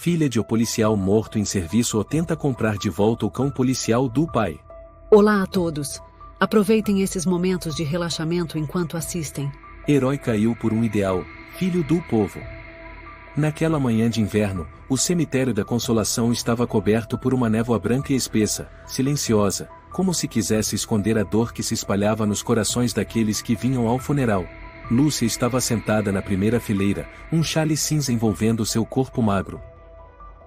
Filha de o policial morto em serviço ou tenta comprar de volta o cão policial do pai. Olá a todos. Aproveitem esses momentos de relaxamento enquanto assistem. Herói caiu por um ideal, filho do povo. Naquela manhã de inverno, o cemitério da Consolação estava coberto por uma névoa branca e espessa, silenciosa, como se quisesse esconder a dor que se espalhava nos corações daqueles que vinham ao funeral. Lúcia estava sentada na primeira fileira, um xale cinza envolvendo seu corpo magro.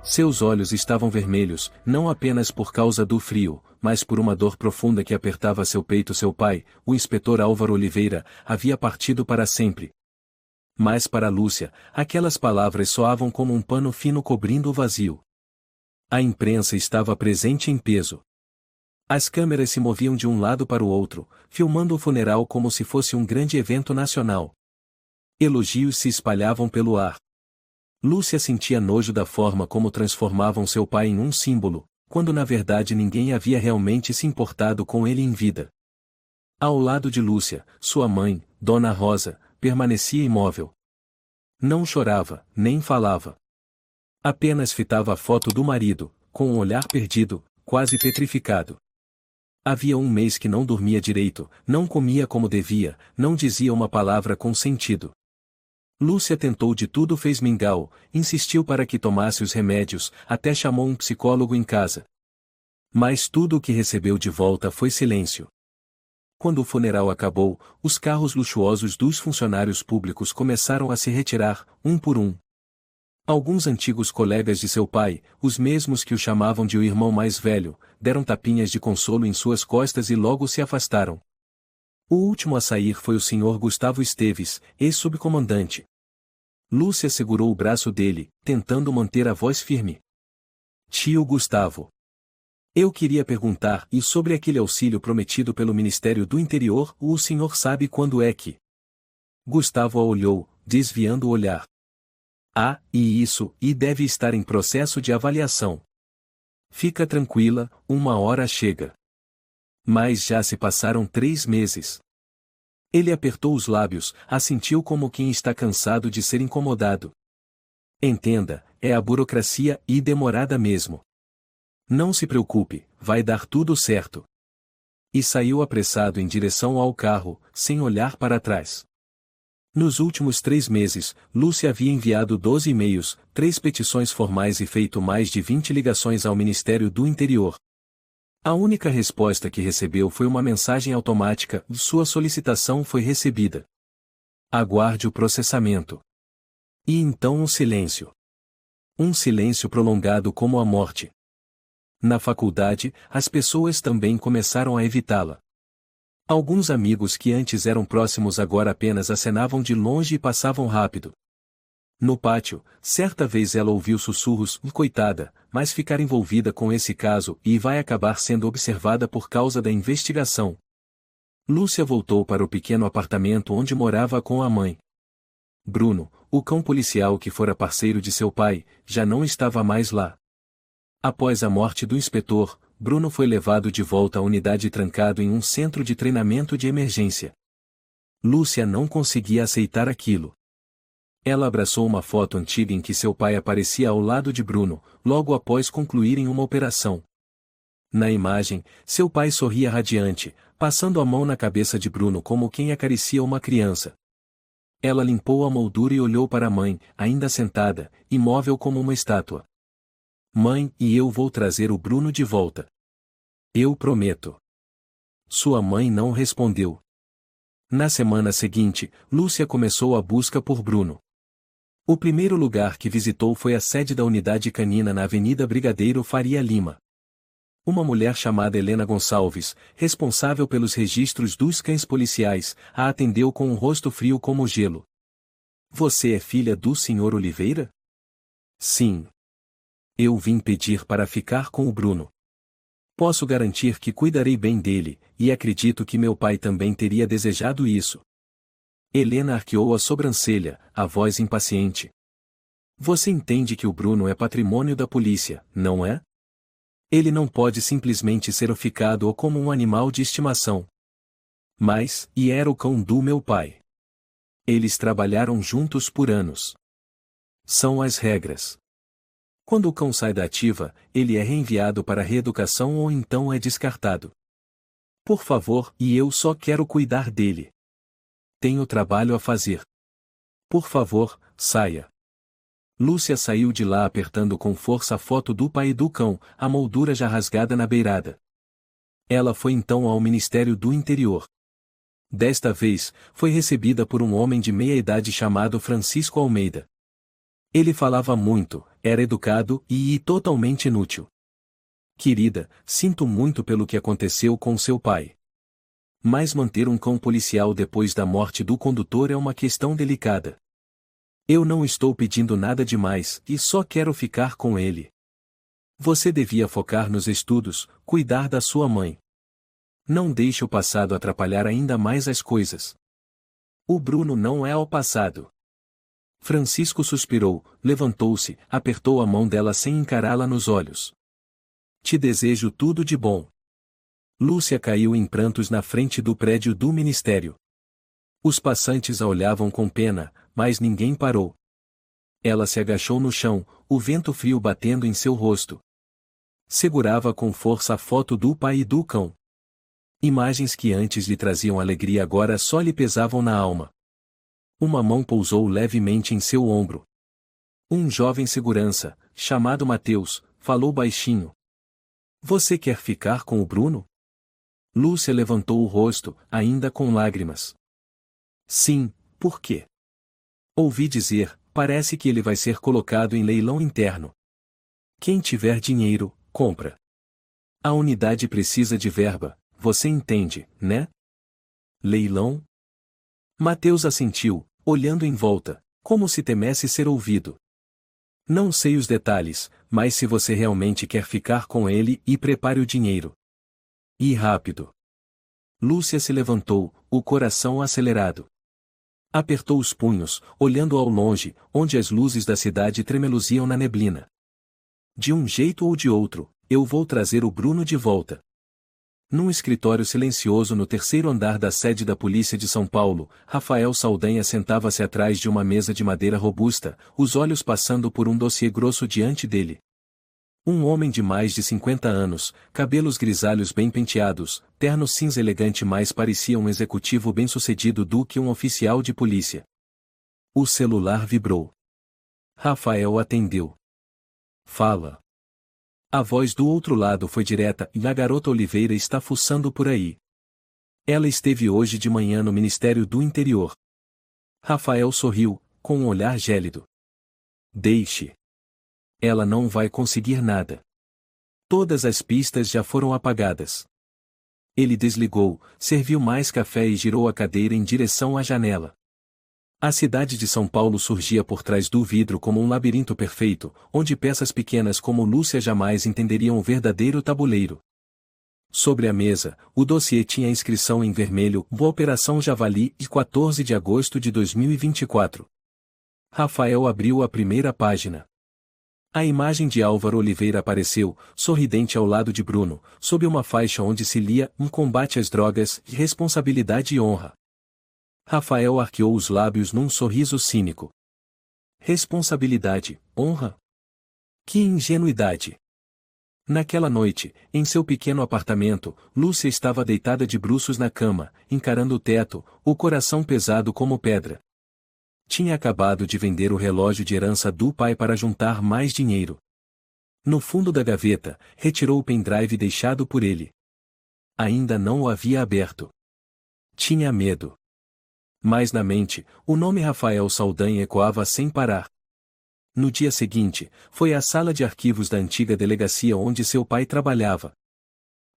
Seus olhos estavam vermelhos, não apenas por causa do frio, mas por uma dor profunda que apertava seu peito. Seu pai, o inspetor Álvaro Oliveira, havia partido para sempre. Mas para Lúcia, aquelas palavras soavam como um pano fino cobrindo o vazio. A imprensa estava presente em peso. As câmeras se moviam de um lado para o outro, filmando o funeral como se fosse um grande evento nacional. Elogios se espalhavam pelo ar. Lúcia sentia nojo da forma como transformavam seu pai em um símbolo, quando na verdade ninguém havia realmente se importado com ele em vida. Ao lado de Lúcia, sua mãe, Dona Rosa, permanecia imóvel. Não chorava, nem falava. Apenas fitava a foto do marido, com um olhar perdido, quase petrificado. Havia um mês que não dormia direito, não comia como devia, não dizia uma palavra com sentido. Lúcia tentou de tudo, fez mingau, insistiu para que tomasse os remédios, até chamou um psicólogo em casa. Mas tudo o que recebeu de volta foi silêncio. Quando o funeral acabou, os carros luxuosos dos funcionários públicos começaram a se retirar, um por um. Alguns antigos colegas de seu pai, os mesmos que o chamavam de o irmão mais velho, deram tapinhas de consolo em suas costas e logo se afastaram. O último a sair foi o Sr. Gustavo Esteves, ex-subcomandante. Lúcia segurou o braço dele, tentando manter a voz firme. Tio Gustavo. Eu queria perguntar, e sobre aquele auxílio prometido pelo Ministério do Interior, o senhor sabe quando é que? Gustavo a olhou, desviando o olhar. Ah, e deve estar em processo de avaliação. Fica tranquila, uma hora chega. Mas já se passaram 3 meses. Ele apertou os lábios, assentiu como quem está cansado de ser incomodado. Entenda, é a burocracia e demorada mesmo. Não se preocupe, vai dar tudo certo. E saiu apressado em direção ao carro, sem olhar para trás. Nos últimos 3 meses, Lúcia havia enviado 12 e-mails, 3 petições formais e feito mais de 20 ligações ao Ministério do Interior. A única resposta que recebeu foi uma mensagem automática: sua solicitação foi recebida. Aguarde o processamento. E então um silêncio. Um silêncio prolongado como a morte. Na faculdade, as pessoas também começaram a evitá-la. Alguns amigos que antes eram próximos agora apenas acenavam de longe e passavam rápido. No pátio, certa vez ela ouviu sussurros: coitada, mas ficar envolvida com esse caso e vai acabar sendo observada por causa da investigação. Lúcia voltou para o pequeno apartamento onde morava com a mãe. Bruno, o cão policial que fora parceiro de seu pai, já não estava mais lá. Após a morte do inspetor, Bruno foi levado de volta à unidade e trancado em um centro de treinamento de emergência. Lúcia não conseguia aceitar aquilo. Ela abraçou uma foto antiga em que seu pai aparecia ao lado de Bruno, logo após concluírem uma operação. Na imagem, seu pai sorria radiante, passando a mão na cabeça de Bruno como quem acaricia uma criança. Ela limpou a moldura e olhou para a mãe, ainda sentada, imóvel como uma estátua. Mãe, e eu vou trazer o Bruno de volta. Eu prometo. Sua mãe não respondeu. Na semana seguinte, Lúcia começou a busca por Bruno. O primeiro lugar que visitou foi a sede da unidade canina na Avenida Brigadeiro Faria Lima. Uma mulher chamada Helena Gonçalves, responsável pelos registros dos cães policiais, a atendeu com um rosto frio como gelo. Você é filha do Sr. Oliveira? Sim. Eu vim pedir para ficar com o Bruno. Posso garantir que cuidarei bem dele, e acredito que meu pai também teria desejado isso. Helena arqueou a sobrancelha, a voz impaciente. Você entende que o Bruno é patrimônio da polícia, não é? Ele não pode simplesmente ser oficado ou como um animal de estimação. Mas, e era o cão do meu pai. Eles trabalharam juntos por anos. São as regras. Quando o cão sai da ativa, ele é reenviado para a reeducação ou então é descartado. Por favor, e eu só quero cuidar dele. Tenho trabalho a fazer. Por favor, saia. Lúcia saiu de lá apertando com força a foto do pai e do cão, a moldura já rasgada na beirada. Ela foi então ao Ministério do Interior. Desta vez, foi recebida por um homem de meia idade chamado Francisco Almeida. Ele falava muito, era educado e totalmente inútil. Querida, sinto muito pelo que aconteceu com seu pai. Mas manter um cão policial depois da morte do condutor é uma questão delicada. Eu não estou pedindo nada demais e só quero ficar com ele. Você devia focar nos estudos, cuidar da sua mãe. Não deixe o passado atrapalhar ainda mais as coisas. O Bruno não é o passado. Francisco suspirou, levantou-se, apertou a mão dela sem encará-la nos olhos. Te desejo tudo de bom. Lúcia caiu em prantos na frente do prédio do ministério. Os passantes a olhavam com pena, mas ninguém parou. Ela se agachou no chão, o vento frio batendo em seu rosto. Segurava com força a foto do pai e do cão. Imagens que antes lhe traziam alegria agora só lhe pesavam na alma. Uma mão pousou levemente em seu ombro. Um jovem segurança, chamado Mateus, falou baixinho. Você quer ficar com o Bruno? Lúcia levantou o rosto, ainda com lágrimas. Sim, por quê? Ouvi dizer, parece que ele vai ser colocado em leilão interno. Quem tiver dinheiro, compra. A unidade precisa de verba, você entende, né? Leilão? Mateus assentiu, olhando em volta, como se temesse ser ouvido. Não sei os detalhes, mas se você realmente quer ficar com ele, prepare o dinheiro. E rápido. Lúcia se levantou, o coração acelerado. Apertou os punhos, olhando ao longe, onde as luzes da cidade tremeluziam na neblina. De um jeito ou de outro, eu vou trazer o Bruno de volta. Num escritório silencioso no terceiro andar da sede da Polícia de São Paulo, Rafael Saldanha sentava-se atrás de uma mesa de madeira robusta, os olhos passando por um dossiê grosso diante dele. Um homem de mais de 50 anos, cabelos grisalhos bem penteados, terno cinza elegante, mais parecia um executivo bem-sucedido do que um oficial de polícia. O celular vibrou. Rafael atendeu. Fala. A voz do outro lado foi direta, e a garota Oliveira está fuçando por aí. Ela esteve hoje de manhã no Ministério do Interior. Rafael sorriu, com um olhar gélido. Deixe. Ela não vai conseguir nada. Todas as pistas já foram apagadas. Ele desligou, serviu mais café e girou a cadeira em direção à janela. A cidade de São Paulo surgia por trás do vidro como um labirinto perfeito, onde peças pequenas como Lúcia jamais entenderiam o verdadeiro tabuleiro. Sobre a mesa, o dossiê tinha a inscrição em vermelho, Boa Operação Javali, de 14 de agosto de 2024. Rafael abriu a primeira página. A imagem de Álvaro Oliveira apareceu, sorridente ao lado de Bruno, sob uma faixa onde se lia Um combate às drogas, responsabilidade e honra. Rafael arqueou os lábios num sorriso cínico. Responsabilidade, honra? Que ingenuidade! Naquela noite, em seu pequeno apartamento, Lúcia estava deitada de bruços na cama, encarando o teto, o coração pesado como pedra. Tinha acabado de vender o relógio de herança do pai para juntar mais dinheiro. No fundo da gaveta, retirou o pendrive deixado por ele. Ainda não o havia aberto. Tinha medo. Mas na mente, o nome Rafael Saldanha ecoava sem parar. No dia seguinte, foi à sala de arquivos da antiga delegacia onde seu pai trabalhava.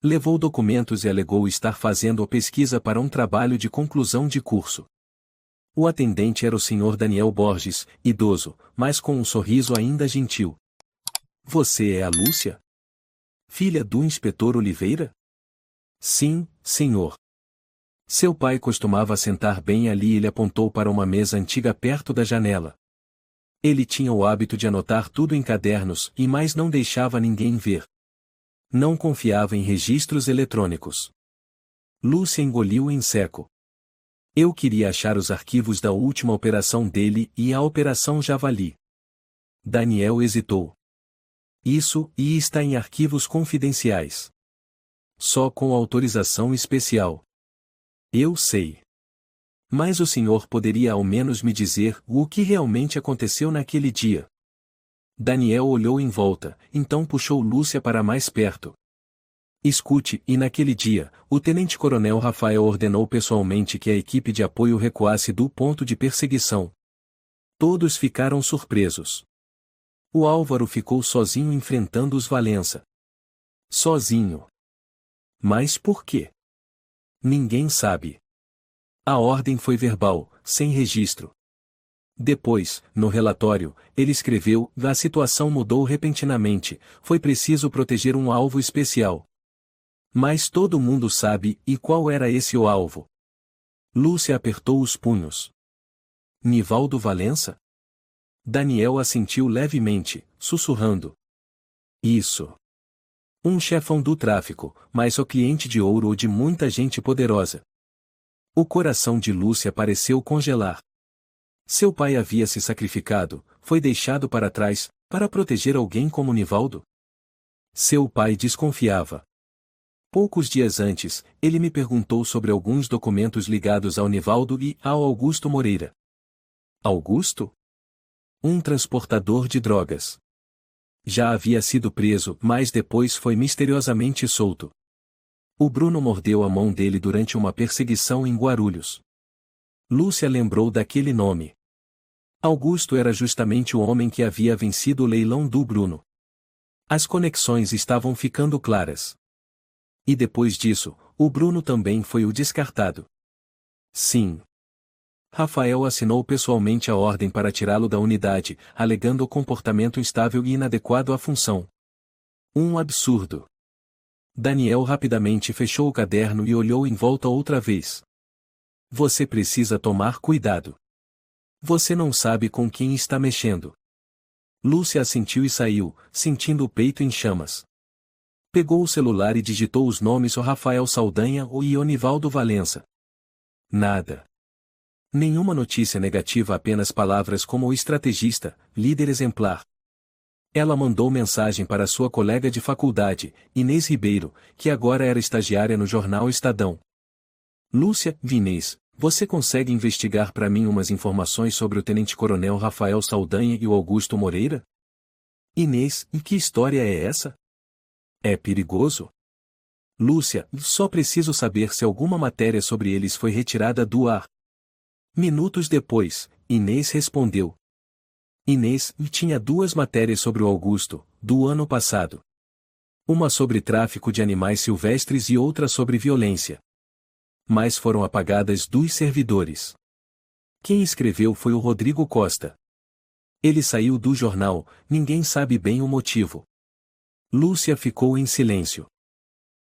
Levou documentos e alegou estar fazendo pesquisa para um trabalho de conclusão de curso. O atendente era o Sr. Daniel Borges, idoso, mas com um sorriso ainda gentil. Você é a Lúcia? Filha do inspetor Oliveira? Sim, senhor. Seu pai costumava sentar bem ali e ele apontou para uma mesa antiga perto da janela. Ele tinha o hábito de anotar tudo em cadernos e mais não deixava ninguém ver. Não confiava em registros eletrônicos. Lúcia engoliu em seco. Eu queria achar os arquivos da última operação dele e a Operação Javali. Daniel hesitou. Isso, e está em arquivos confidenciais. Só com autorização especial. Eu sei. Mas o senhor poderia ao menos me dizer o que realmente aconteceu naquele dia. Daniel olhou em volta, então puxou Lúcia para mais perto. Escute, e naquele dia, o tenente-coronel Rafael ordenou pessoalmente que a equipe de apoio recuasse do ponto de perseguição. Todos ficaram surpresos. O Álvaro ficou sozinho enfrentando os Valença. Sozinho. Mas por quê? Ninguém sabe. A ordem foi verbal, sem registro. Depois, no relatório, ele escreveu: a situação mudou repentinamente, foi preciso proteger um alvo especial. Mas todo mundo sabe, e qual era esse o alvo? Lúcia apertou os punhos. Nivaldo Valença? Daniel assentiu levemente, sussurrando. Isso. Um chefão do tráfico, mas o cliente de ouro ou de muita gente poderosa. O coração de Lúcia pareceu congelar. Seu pai havia se sacrificado, foi deixado para trás, para proteger alguém como Nivaldo? Seu pai desconfiava. Poucos dias antes, ele me perguntou sobre alguns documentos ligados ao Nivaldo e ao Augusto Moreira. Augusto? Um transportador de drogas. Já havia sido preso, mas depois foi misteriosamente solto. O Bruno mordeu a mão dele durante uma perseguição em Guarulhos. Lúcia lembrou daquele nome. Augusto era justamente o homem que havia vencido o leilão do Bruno. As conexões estavam ficando claras. E depois disso, o Bruno também foi o descartado. Sim. Rafael assinou pessoalmente a ordem para tirá-lo da unidade, alegando o comportamento instável e inadequado à função. Um absurdo. Daniel rapidamente fechou o caderno e olhou em volta outra vez. Você precisa tomar cuidado. Você não sabe com quem está mexendo. Lúcia assentiu e saiu, sentindo o peito em chamas. Pegou o celular e digitou os nomes: o Rafael Saldanha ou Ionivaldo Valença. Nada. Nenhuma notícia negativa, apenas palavras como o estrategista, líder exemplar. Ela mandou mensagem para sua colega de faculdade, Inês Ribeiro, que agora era estagiária no jornal Estadão. Lúcia, Inês, você consegue investigar para mim umas informações sobre o tenente-coronel Rafael Saldanha e o Augusto Moreira? Inês, e que história é essa? É perigoso? Lúcia, só preciso saber se alguma matéria sobre eles foi retirada do ar. Minutos depois, Inês respondeu. Inês tinha duas matérias sobre o Augusto, do ano passado. Uma sobre tráfico de animais silvestres e outra sobre violência. Mas foram apagadas dos servidores. Quem escreveu foi o Rodrigo Costa. Ele saiu do jornal, ninguém sabe bem o motivo. Lúcia ficou em silêncio.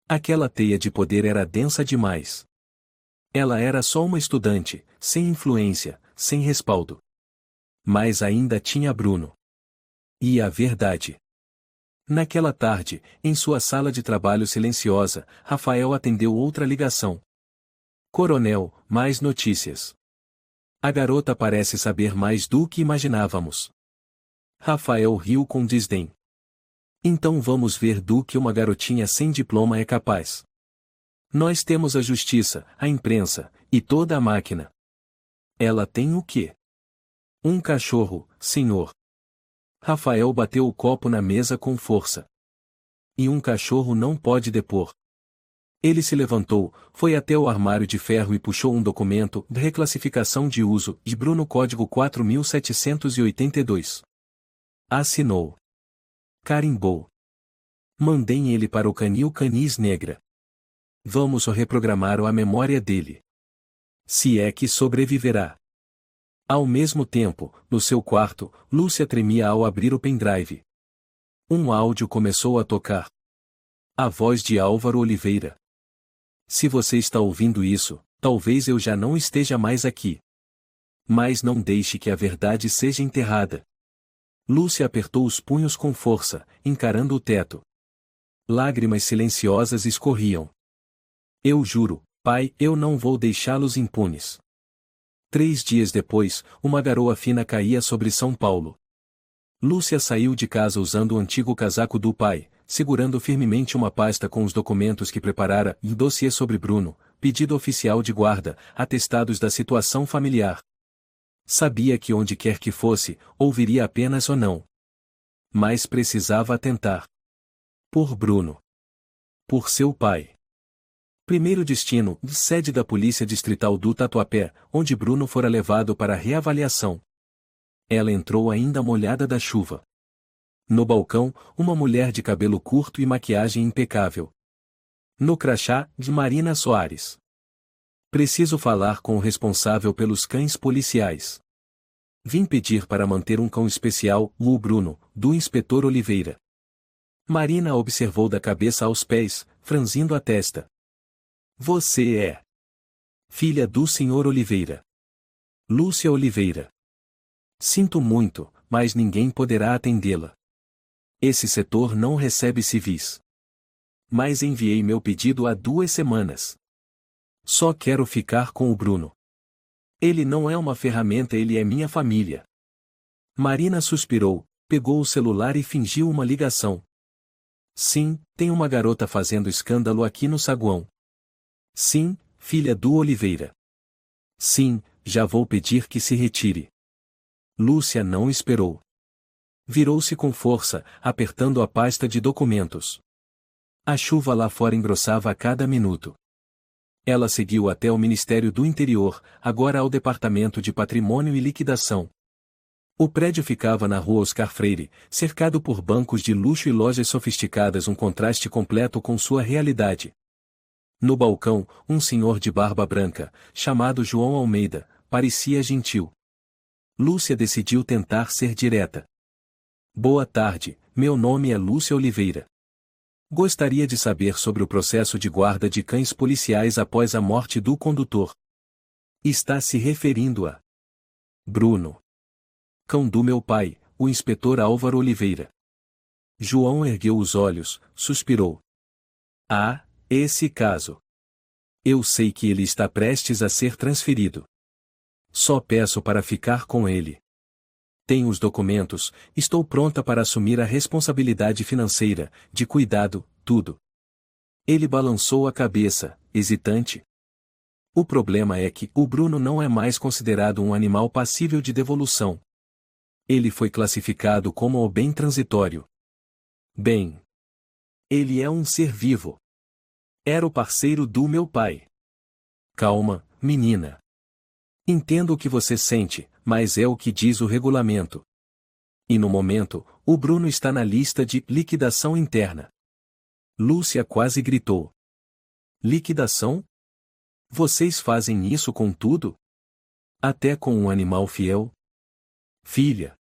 Aquela teia de poder era densa demais. Ela era só uma estudante, sem influência, sem respaldo. Mas ainda tinha Bruno. E a verdade. Naquela tarde, em sua sala de trabalho silenciosa, Rafael atendeu outra ligação. Coronel, mais notícias. A garota parece saber mais do que imaginávamos. Rafael riu com desdém. Então vamos ver do que uma garotinha sem diploma é capaz. Nós temos a justiça, a imprensa, e toda a máquina. Ela tem o quê? Um cachorro, senhor. Rafael bateu o copo na mesa com força. E um cachorro não pode depor. Ele se levantou, foi até o armário de ferro e puxou um documento de reclassificação de uso de Bruno Código 4782. Assinou. Carimbou. Mandem ele para o canil Canis Negra. Vamos reprogramar a memória dele. Se é que sobreviverá. Ao mesmo tempo, no seu quarto, Lúcia tremia ao abrir o pendrive. Um áudio começou a tocar. A voz de Álvaro Oliveira. Se você está ouvindo isso, talvez eu já não esteja mais aqui. Mas não deixe que a verdade seja enterrada. Lúcia apertou os punhos com força, encarando o teto. Lágrimas silenciosas escorriam. Eu juro, pai, eu não vou deixá-los impunes. 3 dias depois, uma garoa fina caía sobre São Paulo. Lúcia saiu de casa usando o antigo casaco do pai, segurando firmemente uma pasta com os documentos que preparara e dossiê sobre Bruno, pedido oficial de guarda, atestados da situação familiar. Sabia que onde quer que fosse, ouviria apenas ou não. Mas precisava atentar. Por Bruno. Por seu pai. Primeiro destino, sede da Polícia Distrital do Tatuapé, onde Bruno fora levado para reavaliação. Ela entrou ainda molhada da chuva. No balcão, uma mulher de cabelo curto e maquiagem impecável. No crachá, de Marina Soares. Preciso falar com o responsável pelos cães policiais. Vim pedir para manter um cão especial, o Bruno, do inspetor Oliveira. Marina observou da cabeça aos pés, franzindo a testa. Você é filha do senhor Oliveira. Lúcia Oliveira. Sinto muito, mas ninguém poderá atendê-la. Esse setor não recebe civis. Mas enviei meu pedido há 2 semanas. Só quero ficar com o Bruno. Ele não é uma ferramenta, ele é minha família. Marina suspirou, pegou o celular e fingiu uma ligação. Sim, tem uma garota fazendo escândalo aqui no saguão. Sim, filha do Oliveira. Sim, já vou pedir que se retire. Lúcia não esperou. Virou-se com força, apertando a pasta de documentos. A chuva lá fora engrossava a cada minuto. Ela seguiu até o Ministério do Interior, agora ao Departamento de Patrimônio e Liquidação. O prédio ficava na rua Oscar Freire, cercado por bancos de luxo e lojas sofisticadas, um contraste completo com sua realidade. No balcão, um senhor de barba branca, chamado João Almeida, parecia gentil. Lúcia decidiu tentar ser direta. Boa tarde, meu nome é Lúcia Oliveira. Gostaria de saber sobre o processo de guarda de cães policiais após a morte do condutor. Está se referindo a Bruno. Cão do meu pai, o inspetor Álvaro Oliveira. João ergueu os olhos, suspirou. Ah, esse caso. Eu sei que ele está prestes a ser transferido. Só peço para ficar com ele. Tenho os documentos, estou pronta para assumir a responsabilidade financeira, de cuidado, tudo. Ele balançou a cabeça, hesitante. O problema é que o Bruno não é mais considerado um animal passível de devolução. Ele foi classificado como o bem transitório. Bem. Ele é um ser vivo. Era o parceiro do meu pai. Calma, menina. Entendo o que você sente, mas é o que diz o regulamento. E no momento, o Bruno está na lista de liquidação interna. Lúcia quase gritou. Liquidação? Vocês fazem isso com tudo? Até com um animal fiel? Filha.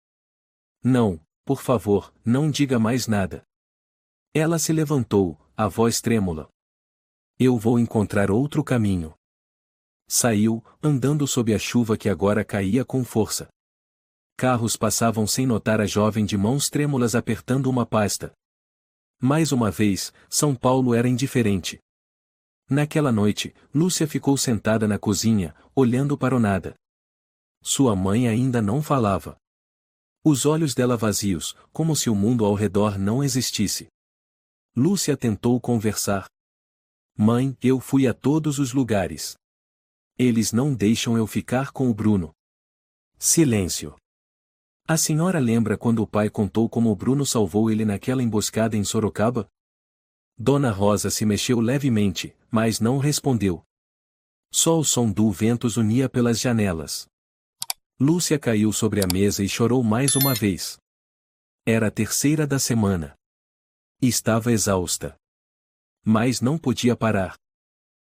Não, por favor, não diga mais nada. Ela se levantou, a voz trêmula. Eu vou encontrar outro caminho. Saiu, andando sob a chuva que agora caía com força. Carros passavam sem notar a jovem de mãos trêmulas apertando uma pasta. Mais uma vez, São Paulo era indiferente. Naquela noite, Lúcia ficou sentada na cozinha, olhando para o nada. Sua mãe ainda não falava. Os olhos dela vazios, como se o mundo ao redor não existisse. Lúcia tentou conversar. Mãe, eu fui a todos os lugares. Eles não deixam eu ficar com o Bruno. Silêncio. A senhora lembra quando o pai contou como o Bruno salvou ele naquela emboscada em Sorocaba? Dona Rosa se mexeu levemente, mas não respondeu. Só o som do vento zunia pelas janelas. Lúcia caiu sobre a mesa e chorou mais uma vez. Era a 3ª da semana. Estava exausta. Mas não podia parar.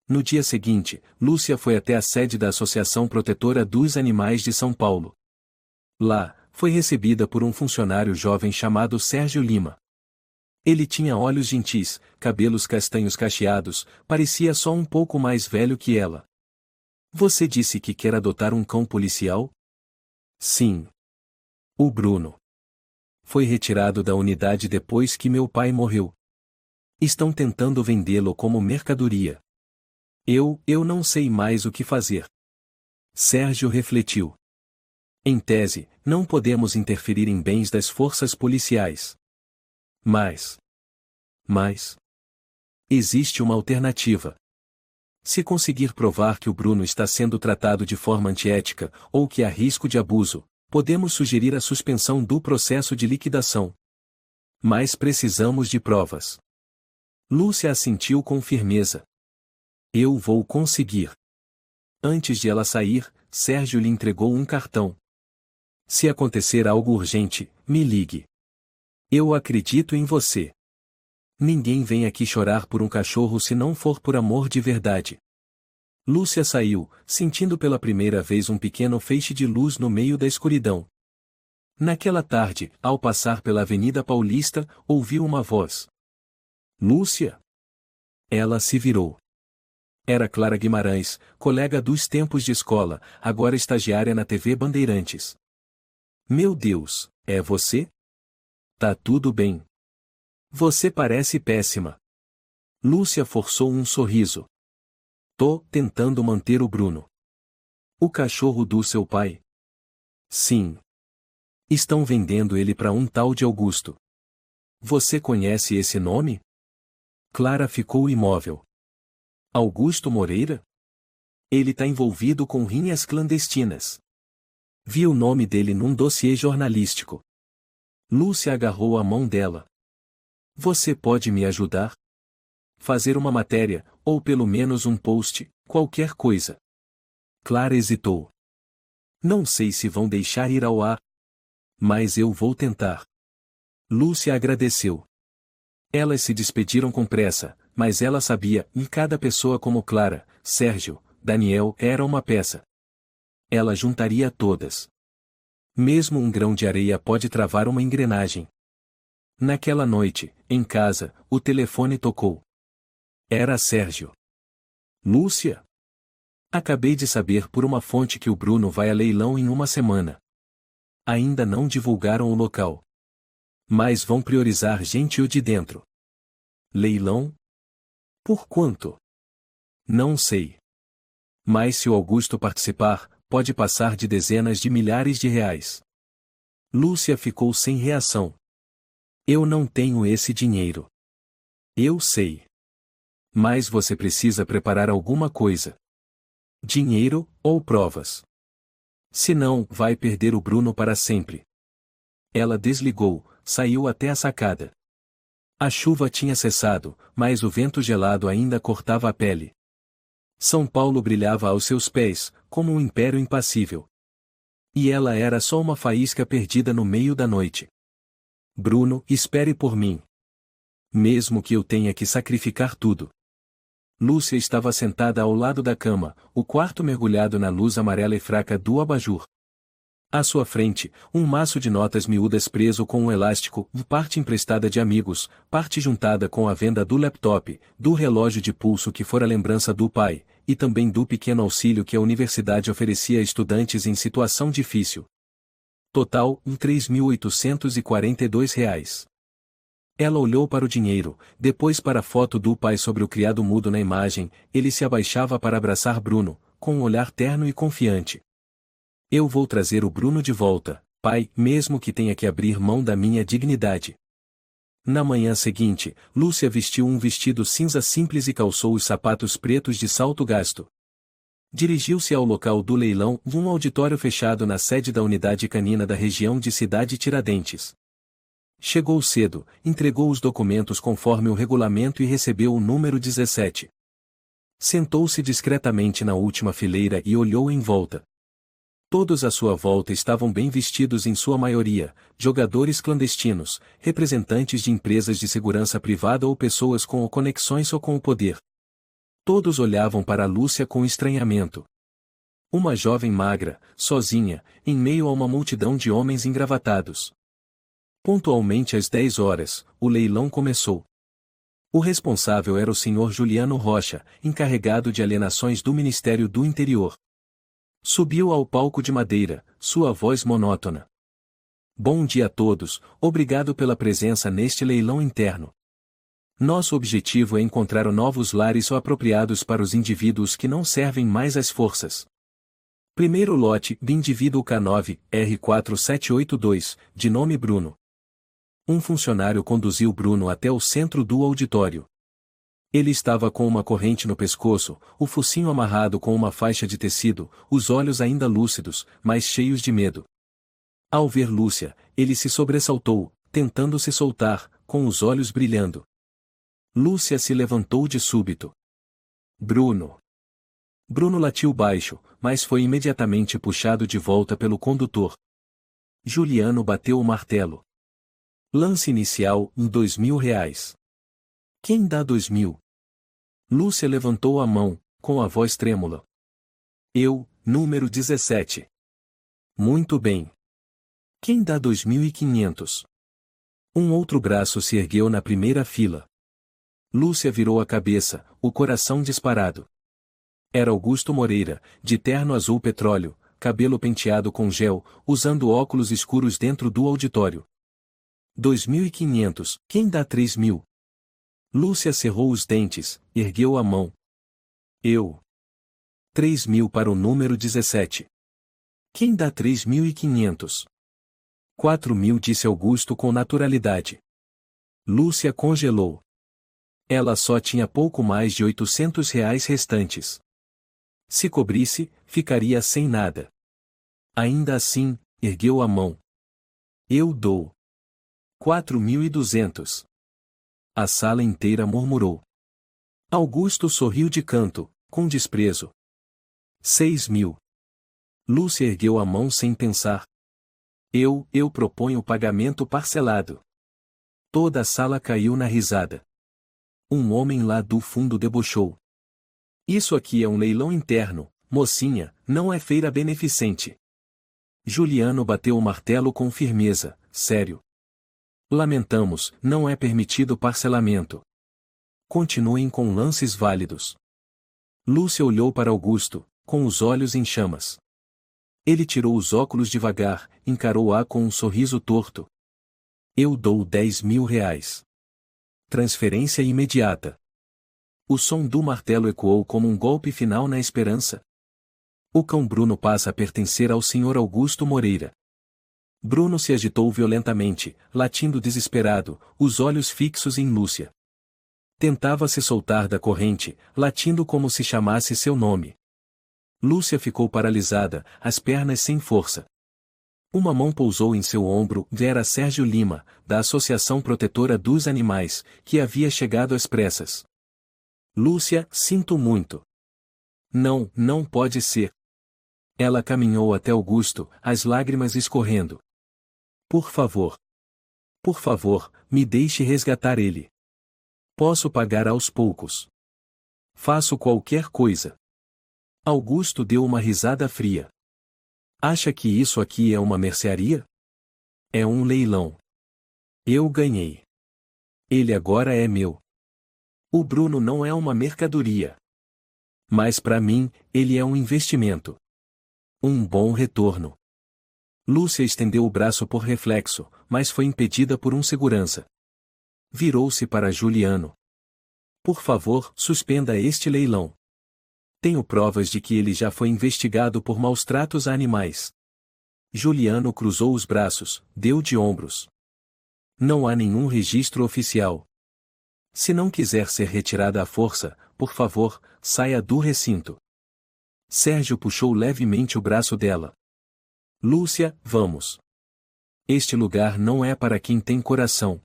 No dia seguinte, Lúcia foi até a sede da Associação Protetora dos Animais de São Paulo. Lá, foi recebida por um funcionário jovem chamado Sérgio Lima. Ele tinha olhos gentis, cabelos castanhos cacheados, parecia só um pouco mais velho que ela. Você disse que quer adotar um cão policial? Sim. O Bruno. Foi retirado da unidade depois que meu pai morreu. Estão tentando vendê-lo como mercadoria. Eu não sei mais o que fazer. Sérgio refletiu. Em tese, não podemos interferir em bens das forças policiais. Mas existe uma alternativa. Se conseguir provar que o Bruno está sendo tratado de forma antiética, ou que há risco de abuso, podemos sugerir a suspensão do processo de liquidação. Mas precisamos de provas. Lúcia assentiu com firmeza. Eu vou conseguir. Antes de ela sair, Sérgio lhe entregou um cartão. Se acontecer algo urgente, me ligue. Eu acredito em você. Ninguém vem aqui chorar por um cachorro se não for por amor de verdade. Lúcia saiu, sentindo pela primeira vez um pequeno feixe de luz no meio da escuridão. Naquela tarde, ao passar pela Avenida Paulista, ouviu uma voz. Lúcia? Ela se virou. Era Clara Guimarães, colega dos tempos de escola, agora estagiária na TV Bandeirantes. Meu Deus, é você? Tá tudo bem. Você parece péssima. Lúcia forçou um sorriso. Tô tentando manter o Bruno. O cachorro do seu pai? Sim. Estão vendendo ele para um tal de Augusto. Você conhece esse nome? Clara ficou imóvel. Augusto Moreira? Ele tá envolvido com rinhas clandestinas. Vi o nome dele num dossiê jornalístico. Lúcia agarrou a mão dela. Você pode me ajudar? Fazer uma matéria, ou pelo menos um post, qualquer coisa. Clara hesitou. Não sei se vão deixar ir ao ar. Mas eu vou tentar. Lúcia agradeceu. Elas se despediram com pressa, mas ela sabia, e cada pessoa como Clara, Sérgio, Daniel era uma peça. Ela juntaria todas. Mesmo um grão de areia pode travar uma engrenagem. Naquela noite, em casa, o telefone tocou. Era Sérgio. Lúcia? Acabei de saber por uma fonte que o Bruno vai a leilão em uma semana. Ainda não divulgaram o local. Mas vão priorizar gente de dentro. Leilão? Por quanto? Não sei. Mas se o Augusto participar, pode passar de dezenas de milhares de reais. Lúcia ficou sem reação. Eu não tenho esse dinheiro. Eu sei. Mas você precisa preparar alguma coisa. Dinheiro, ou provas. Senão, vai perder o Bruno para sempre. Ela desligou, saiu até a sacada. A chuva tinha cessado, mas o vento gelado ainda cortava a pele. São Paulo brilhava aos seus pés, como um império impassível. E ela era só uma faísca perdida no meio da noite. Bruno, espere por mim. Mesmo que eu tenha que sacrificar tudo. Lúcia estava sentada ao lado da cama, o quarto mergulhado na luz amarela e fraca do abajur. À sua frente, um maço de notas miúdas preso com um elástico, parte emprestada de amigos, parte juntada com a venda do laptop, do relógio de pulso que fora lembrança do pai, e também do pequeno auxílio que a universidade oferecia a estudantes em situação difícil. Total, R$ 3.842. Ela olhou para o dinheiro, depois para a foto do pai sobre o criado mudo na imagem, ele se abaixava para abraçar Bruno, com um olhar terno e confiante. Eu vou trazer o Bruno de volta, pai, mesmo que tenha que abrir mão da minha dignidade. Na manhã seguinte, Lúcia vestiu um vestido cinza simples e calçou os sapatos pretos de salto gasto. Dirigiu-se ao local do leilão, um auditório fechado na sede da unidade canina da região de Cidade Tiradentes. Chegou cedo, entregou os documentos conforme o regulamento e recebeu o número 17. Sentou-se discretamente na última fileira e olhou em volta. Todos à sua volta estavam bem vestidos em sua maioria, jogadores clandestinos, representantes de empresas de segurança privada ou pessoas com conexões ou com o poder. Todos olhavam para Lúcia com estranhamento. Uma jovem magra, sozinha, em meio a uma multidão de homens engravatados. Pontualmente às 10 horas, o leilão começou. O responsável era o Sr. Juliano Rocha, encarregado de alienações do Ministério do Interior. Subiu ao palco de madeira, sua voz monótona. Bom dia a todos, obrigado pela presença neste leilão interno. Nosso objetivo é encontrar novos lares apropriados para os indivíduos que não servem mais às forças. Primeiro lote, de indivíduo K9, R4782, de nome Bruno. Um funcionário conduziu Bruno até o centro do auditório. Ele estava com uma corrente no pescoço, o focinho amarrado com uma faixa de tecido, os olhos ainda lúcidos, mas cheios de medo. Ao ver Lúcia, ele se sobressaltou, tentando se soltar, com os olhos brilhando. Lúcia se levantou de súbito. Bruno. Bruno latiu baixo, mas foi imediatamente puxado de volta pelo condutor. Juliano bateu o martelo. Lance inicial, em R$ 2.000. Quem dá 2.000? Lúcia levantou a mão, com a voz trêmula. Eu, número 17. Muito bem. Quem dá 2.500? Um outro braço se ergueu na primeira fila. Lúcia virou a cabeça, o coração disparado. Era Augusto Moreira, de terno azul petróleo, cabelo penteado com gel, usando óculos escuros dentro do auditório. 2.500, quem dá 3.000? Lúcia cerrou os dentes, ergueu a mão. Eu. 3.000 para o número 17. Quem dá 3.500? 4.000, disse Augusto com naturalidade. Lúcia congelou. Ela só tinha pouco mais de R$ 800 restantes. Se cobrisse, ficaria sem nada. Ainda assim, ergueu a mão. Eu dou 4.200. A sala inteira murmurou. Augusto sorriu de canto, com desprezo. 6.000. Lúcia ergueu a mão sem pensar. Eu proponho pagamento parcelado. Toda a sala caiu na risada. Um homem lá do fundo debochou. Isso aqui é um leilão interno, mocinha, não é feira beneficente. Juliano bateu o martelo com firmeza, sério. Lamentamos, não é permitido parcelamento. Continuem com lances válidos. Lúcia olhou para Augusto, com os olhos em chamas. Ele tirou os óculos devagar, encarou-a com um sorriso torto. Eu dou R$ 10.000. Transferência imediata. O som do martelo ecoou como um golpe final na esperança. O cão Bruno passa a pertencer ao Sr. Augusto Moreira. Bruno se agitou violentamente, latindo desesperado, os olhos fixos em Lúcia. Tentava se soltar da corrente, latindo como se chamasse seu nome. Lúcia ficou paralisada, as pernas sem força. Uma mão pousou em seu ombro, era Sérgio Lima, da Associação Protetora dos Animais, que havia chegado às pressas. Lúcia, sinto muito. Não pode ser. Ela caminhou até Augusto, as lágrimas escorrendo. Por favor, me deixe resgatar ele. Posso pagar aos poucos. Faço qualquer coisa. Augusto deu uma risada fria. Acha que isso aqui é uma mercearia? É um leilão. Eu ganhei. Ele agora é meu. O Bruno não é uma mercadoria. Mas para mim, ele é um investimento. Um bom retorno. Lúcia estendeu o braço por reflexo, mas foi impedida por um segurança. Virou-se para Juliano. Por favor, suspenda este leilão. Tenho provas de que ele já foi investigado por maus tratos a animais. Juliano cruzou os braços, deu de ombros. Não há nenhum registro oficial. Se não quiser ser retirada à força, por favor, saia do recinto. Sérgio puxou levemente o braço dela. Lúcia, vamos. Este lugar não é para quem tem coração.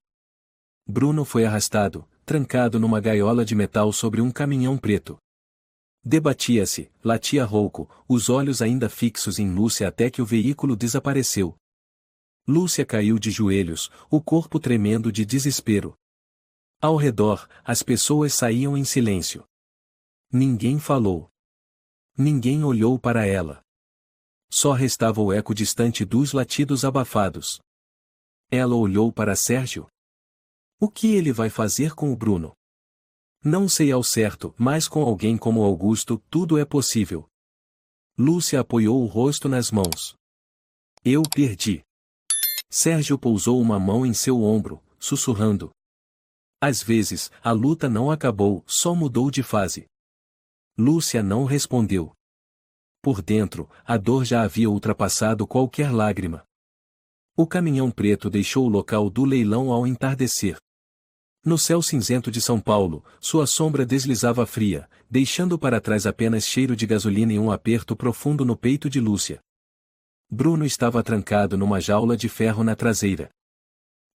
Bruno foi arrastado, trancado numa gaiola de metal sobre um caminhão preto. Debatia-se, latia rouco, os olhos ainda fixos em Lúcia até que o veículo desapareceu. Lúcia caiu de joelhos, o corpo tremendo de desespero. Ao redor, as pessoas saíam em silêncio. Ninguém falou. Ninguém olhou para ela. Só restava o eco distante dos latidos abafados. Ela olhou para Sérgio. O que ele vai fazer com o Bruno? Não sei ao certo, mas com alguém como Augusto, tudo é possível. Lúcia apoiou o rosto nas mãos. Eu perdi. Sérgio pousou uma mão em seu ombro, sussurrando. Às vezes, a luta não acabou, só mudou de fase. Lúcia não respondeu. por dentro, a dor já havia ultrapassado qualquer lágrima. O caminhão preto deixou o local do leilão ao entardecer. No céu cinzento de São Paulo, sua sombra deslizava fria, deixando para trás apenas cheiro de gasolina e um aperto profundo no peito de Lúcia. Bruno estava trancado numa jaula de ferro na traseira.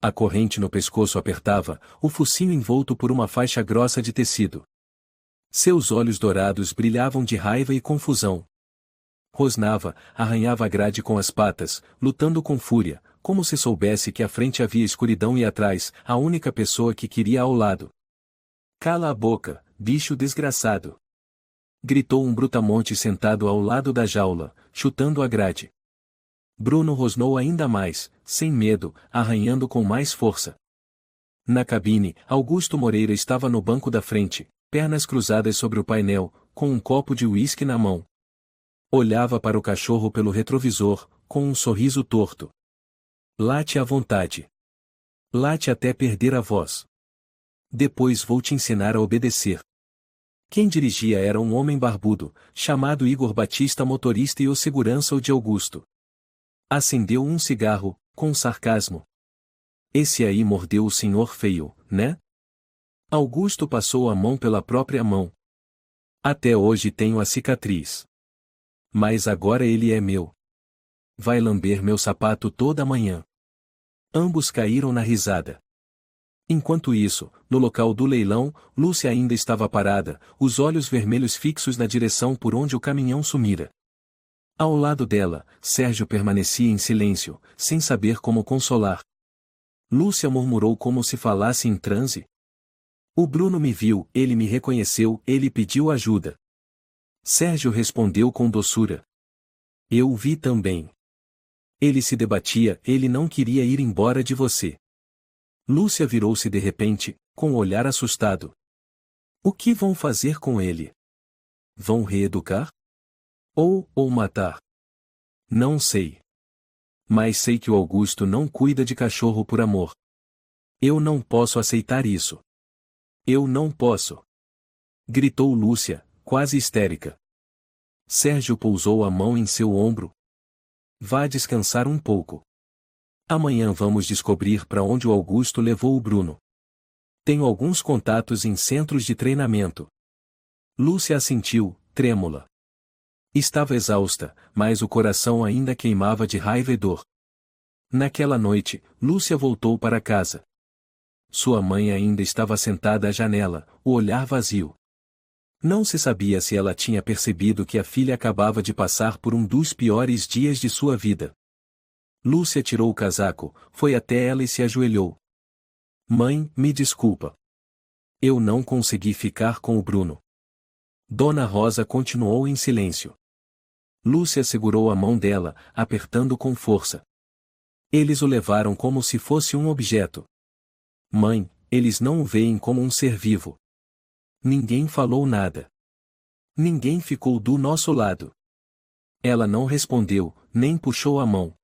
A corrente no pescoço apertava, o focinho envolto por uma faixa grossa de tecido. Seus olhos dourados brilhavam de raiva e confusão. Rosnava, arranhava a grade com as patas, lutando com fúria, como se soubesse que à frente havia escuridão e atrás, a única pessoa que queria ao lado. "Cala a boca, bicho desgraçado!" gritou um brutamonte sentado ao lado da jaula, chutando a grade. Bruno rosnou ainda mais, sem medo, arranhando com mais força. Na cabine, Augusto Moreira estava no banco da frente, pernas cruzadas sobre o painel, com um copo de uísque na mão. Olhava para o cachorro pelo retrovisor, com um sorriso torto. "Late à vontade. Late até perder a voz. Depois vou te ensinar a obedecer." Quem dirigia era um homem barbudo, chamado Igor Batista, motorista e o segurança de Augusto. Acendeu um cigarro, com sarcasmo. "Esse aí mordeu o senhor feio, né?" Augusto passou a mão pela própria mão. "Até hoje tenho a cicatriz. Mas agora ele é meu. Vai lamber meu sapato toda manhã." Ambos caíram na risada. Enquanto isso, no local do leilão, Lúcia ainda estava parada, os olhos vermelhos fixos na direção por onde o caminhão sumira. Ao lado dela, Sérgio permanecia em silêncio, sem saber como consolar. Lúcia murmurou como se falasse em transe. "O Bruno me viu, ele me reconheceu, ele pediu ajuda." Sérgio respondeu com doçura. "Eu o vi também. Ele se debatia, ele não queria ir embora de você." Lúcia virou-se de repente, com um olhar assustado. "O que vão fazer com ele? Vão reeducar? Ou matar? Não sei. Mas sei que o Augusto não cuida de cachorro por amor. Eu não posso aceitar isso. Eu não posso!" gritou Lúcia, quase histérica. Sérgio pousou a mão em seu ombro. "Vá descansar um pouco. Amanhã vamos descobrir para onde o Augusto levou o Bruno. Tenho alguns contatos em centros de treinamento." Lúcia assentiu, trêmula. Estava exausta, mas o coração ainda queimava de raiva e dor. Naquela noite, Lúcia voltou para casa. Sua mãe ainda estava sentada à janela, o olhar vazio. Não se sabia se ela tinha percebido que a filha acabava de passar por um dos piores dias de sua vida. Lúcia tirou o casaco, foi até ela e se ajoelhou. "Mãe, me desculpa. Eu não consegui ficar com o Bruno." Dona Rosa continuou em silêncio. Lúcia segurou a mão dela, apertando com força. "Eles o levaram como se fosse um objeto. Mãe, eles não o veem como um ser vivo. Ninguém falou nada. Ninguém ficou do nosso lado." Ela não respondeu, nem puxou a mão.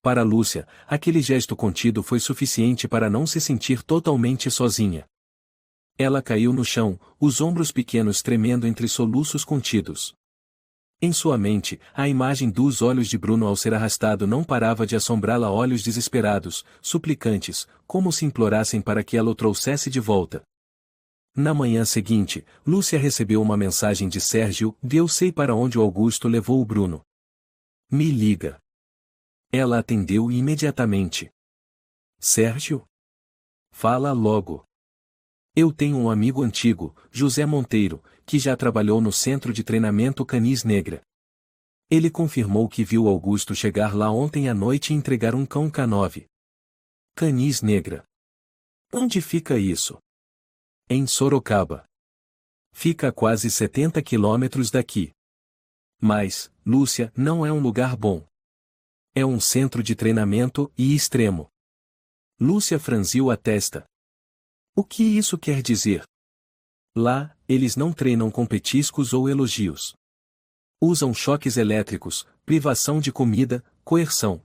Para Lúcia, aquele gesto contido foi suficiente para não se sentir totalmente sozinha. Ela caiu no chão, os ombros pequenos tremendo entre soluços contidos. Em sua mente, a imagem dos olhos de Bruno ao ser arrastado não parava de assombrá-la, olhos desesperados, suplicantes, como se implorassem para que ela o trouxesse de volta. Na manhã seguinte, Lúcia recebeu uma mensagem de Sérgio: "Eu sei para onde o Augusto levou o Bruno. Me liga." Ela atendeu imediatamente. "Sérgio? Fala logo. Eu tenho um amigo antigo, José Monteiro, que já trabalhou no centro de treinamento Canis Negra. Ele confirmou que viu Augusto chegar lá ontem à noite e entregar um cão K9. Canis Negra. Onde fica isso?" "Em Sorocaba. Fica a quase 70 quilômetros daqui." "Mas, Lúcia, não é um lugar bom. É um centro de treinamento e extremo." Lúcia franziu a testa. "O que isso quer dizer?" "Lá, eles não treinam com petiscos ou elogios. Usam choques elétricos, privação de comida, coerção.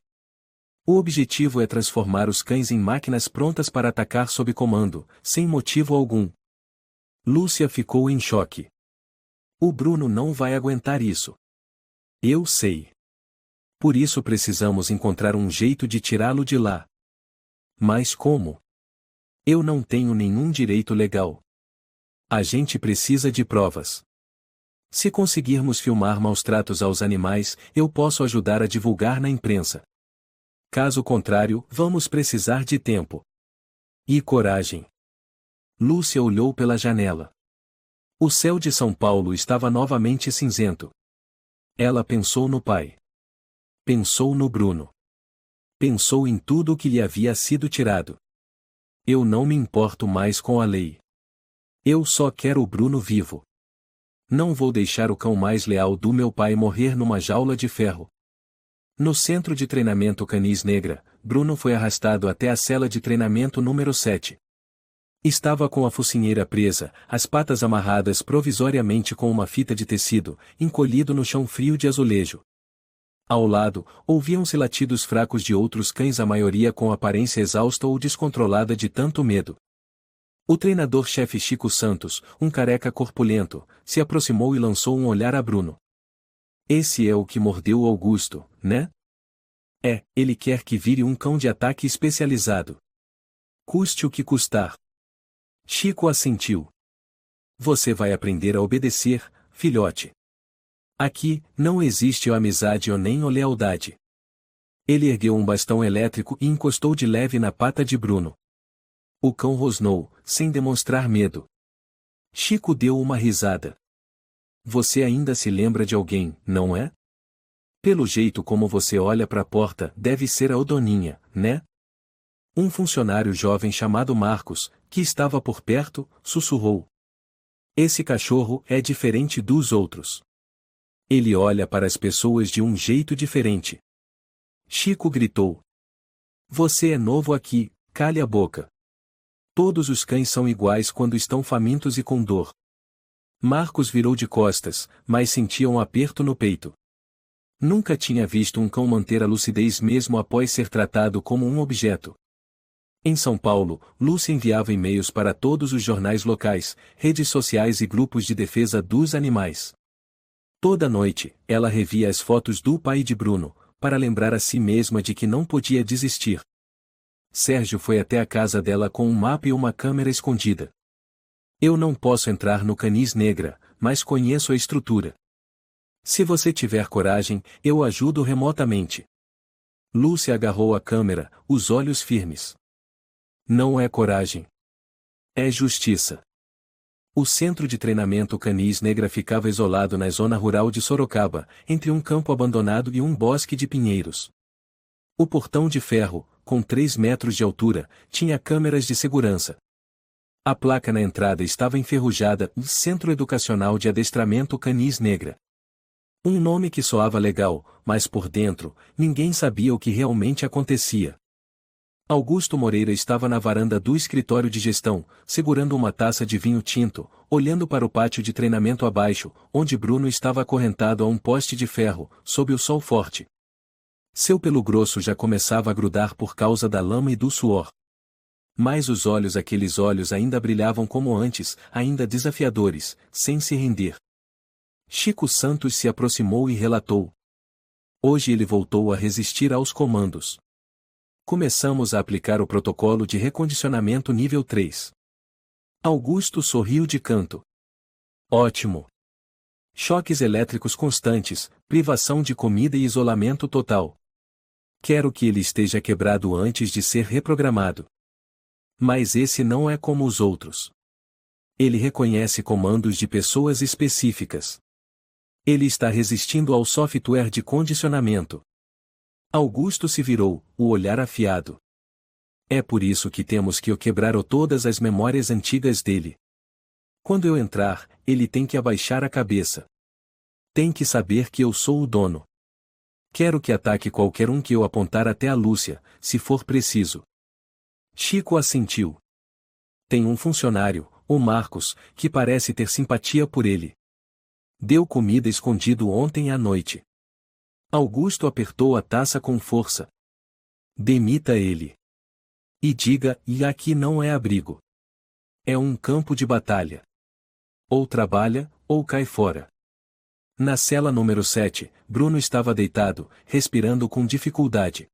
O objetivo é transformar os cães em máquinas prontas para atacar sob comando, sem motivo algum." Lúcia ficou em choque. "O Bruno não vai aguentar isso." Eu sei. Por isso precisamos encontrar um jeito de tirá-lo de lá. Mas como? Eu não tenho nenhum direito legal. A gente precisa de provas. Se conseguirmos filmar maus tratos aos animais, eu posso ajudar a divulgar na imprensa. Caso contrário, vamos precisar de tempo. E coragem. Lúcia olhou pela janela. O céu de São Paulo estava novamente cinzento. Ela pensou no pai. Pensou no Bruno. Pensou em tudo o que lhe havia sido tirado. Eu não me importo mais com a lei. Eu só quero o Bruno vivo. Não vou deixar o cão mais leal do meu pai morrer numa jaula de ferro. No centro de treinamento Canis Negra, Bruno foi arrastado até a cela de treinamento número 7. Estava com a focinheira presa, as patas amarradas provisoriamente com uma fita de tecido, encolhido no chão frio de azulejo. Ao lado, ouviam-se latidos fracos de outros cães, a maioria com aparência exausta ou descontrolada de tanto medo. O treinador-chefe Chico Santos, um careca corpulento, se aproximou e lançou um olhar a Bruno. Esse é o que mordeu o Augusto, né? É, ele quer que vire um cão de ataque especializado. Custe o que custar. Chico assentiu. Você vai aprender a obedecer, filhote. Aqui, não existe ou amizade ou nem ou lealdade. Ele ergueu um bastão elétrico e encostou de leve na pata de Bruno. O cão rosnou, sem demonstrar medo. Chico deu uma risada. Você ainda se lembra de alguém, não é? Pelo jeito como você olha para a porta, deve ser a Odoninha, né? Um funcionário jovem chamado Marcos, que estava por perto, sussurrou. Esse cachorro é diferente dos outros. Ele olha para as pessoas de um jeito diferente. Chico gritou. Você é novo aqui, cale a boca. Todos os cães são iguais quando estão famintos e com dor. Marcos virou de costas, mas sentia um aperto no peito. Nunca tinha visto um cão manter a lucidez mesmo após ser tratado como um objeto. Em São Paulo, Lúcia enviava e-mails para todos os jornais locais, redes sociais e grupos de defesa dos animais. Toda noite, ela revia as fotos do pai de Bruno, para lembrar a si mesma de que não podia desistir. Sérgio foi até a casa dela com um mapa e uma câmera escondida. Eu não posso entrar no Canis Negra, mas conheço a estrutura. Se você tiver coragem, eu ajudo remotamente. Lúcia agarrou a câmera, os olhos firmes. Não é coragem. É justiça. O centro de treinamento Canis Negra ficava isolado na zona rural de Sorocaba, entre um campo abandonado e um bosque de pinheiros. O portão de ferro, com 3 metros de altura, tinha câmeras de segurança. A placa na entrada estava enferrujada, Centro Educacional de Adestramento Canis Negra. Um nome que soava legal, mas por dentro, ninguém sabia o que realmente acontecia. Augusto Moreira estava na varanda do escritório de gestão, segurando uma taça de vinho tinto, olhando para o pátio de treinamento abaixo, onde Bruno estava acorrentado a um poste de ferro, sob o sol forte. Seu pelo grosso já começava a grudar por causa da lama e do suor. Mas os olhos, aqueles olhos ainda brilhavam como antes, ainda desafiadores, sem se render. Chico Santos se aproximou e relatou. Hoje ele voltou a resistir aos comandos. Começamos a aplicar o protocolo de recondicionamento nível 3. Augusto sorriu de canto. Ótimo. Choques elétricos constantes, privação de comida e isolamento total. Quero que ele esteja quebrado antes de ser reprogramado. Mas esse não é como os outros. Ele reconhece comandos de pessoas específicas. Ele está resistindo ao software de condicionamento. Augusto se virou, o olhar afiado. É por isso que temos que o quebrar todas as memórias antigas dele. Quando eu entrar, ele tem que abaixar a cabeça. Tem que saber que eu sou o dono. Quero que ataque qualquer um que eu apontar até a Lúcia, se for preciso. Chico assentiu. Tem um funcionário, o Marcos, que parece ter simpatia por ele. Deu comida escondido ontem à noite. Augusto apertou a taça com força. Demita ele. E diga, e aqui não é abrigo. É um campo de batalha. Ou trabalha, ou cai fora. Na cela número 7, Bruno estava deitado, respirando com dificuldade.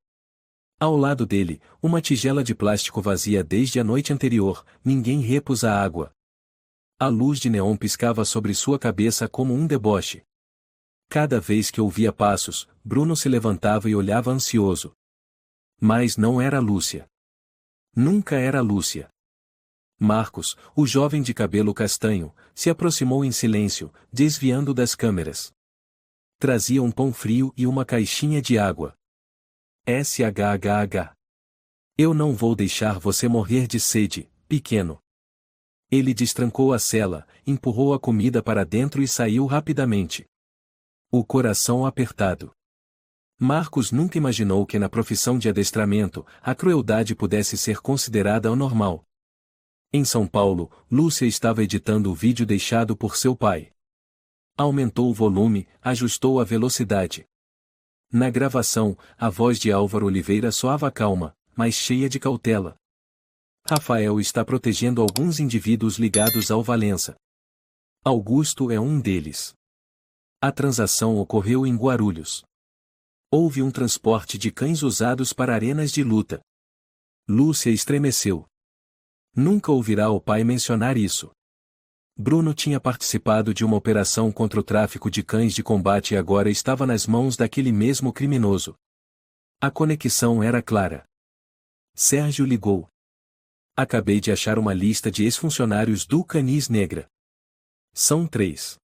Ao lado dele, uma tigela de plástico vazia desde a noite anterior, ninguém repôs a água. A luz de neon piscava sobre sua cabeça como um deboche. Cada vez que ouvia passos, Bruno se levantava e olhava ansioso. Mas não era Lúcia. Nunca era Lúcia. Marcos, o jovem de cabelo castanho, se aproximou em silêncio, desviando das câmeras. Trazia um pão frio e uma caixinha de água. SHHH. Eu não vou deixar você morrer de sede, pequeno. Ele destrancou a cela, empurrou a comida para dentro e saiu rapidamente. O coração apertado. Marcos nunca imaginou que na profissão de adestramento, a crueldade pudesse ser considerada anormal. Em São Paulo, Lúcia estava editando o vídeo deixado por seu pai. Aumentou o volume, ajustou a velocidade. Na gravação, a voz de Álvaro Oliveira soava calma, mas cheia de cautela. Rafael está protegendo alguns indivíduos ligados ao Valença. Augusto é um deles. A transação ocorreu em Guarulhos. Houve um transporte de cães usados para arenas de luta. Lúcia estremeceu. Nunca ouvirá o pai mencionar isso. Bruno tinha participado de uma operação contra o tráfico de cães de combate e agora estava nas mãos daquele mesmo criminoso. A conexão era clara. Sérgio ligou. Acabei de achar uma lista de ex-funcionários do Canis Negra. São 3.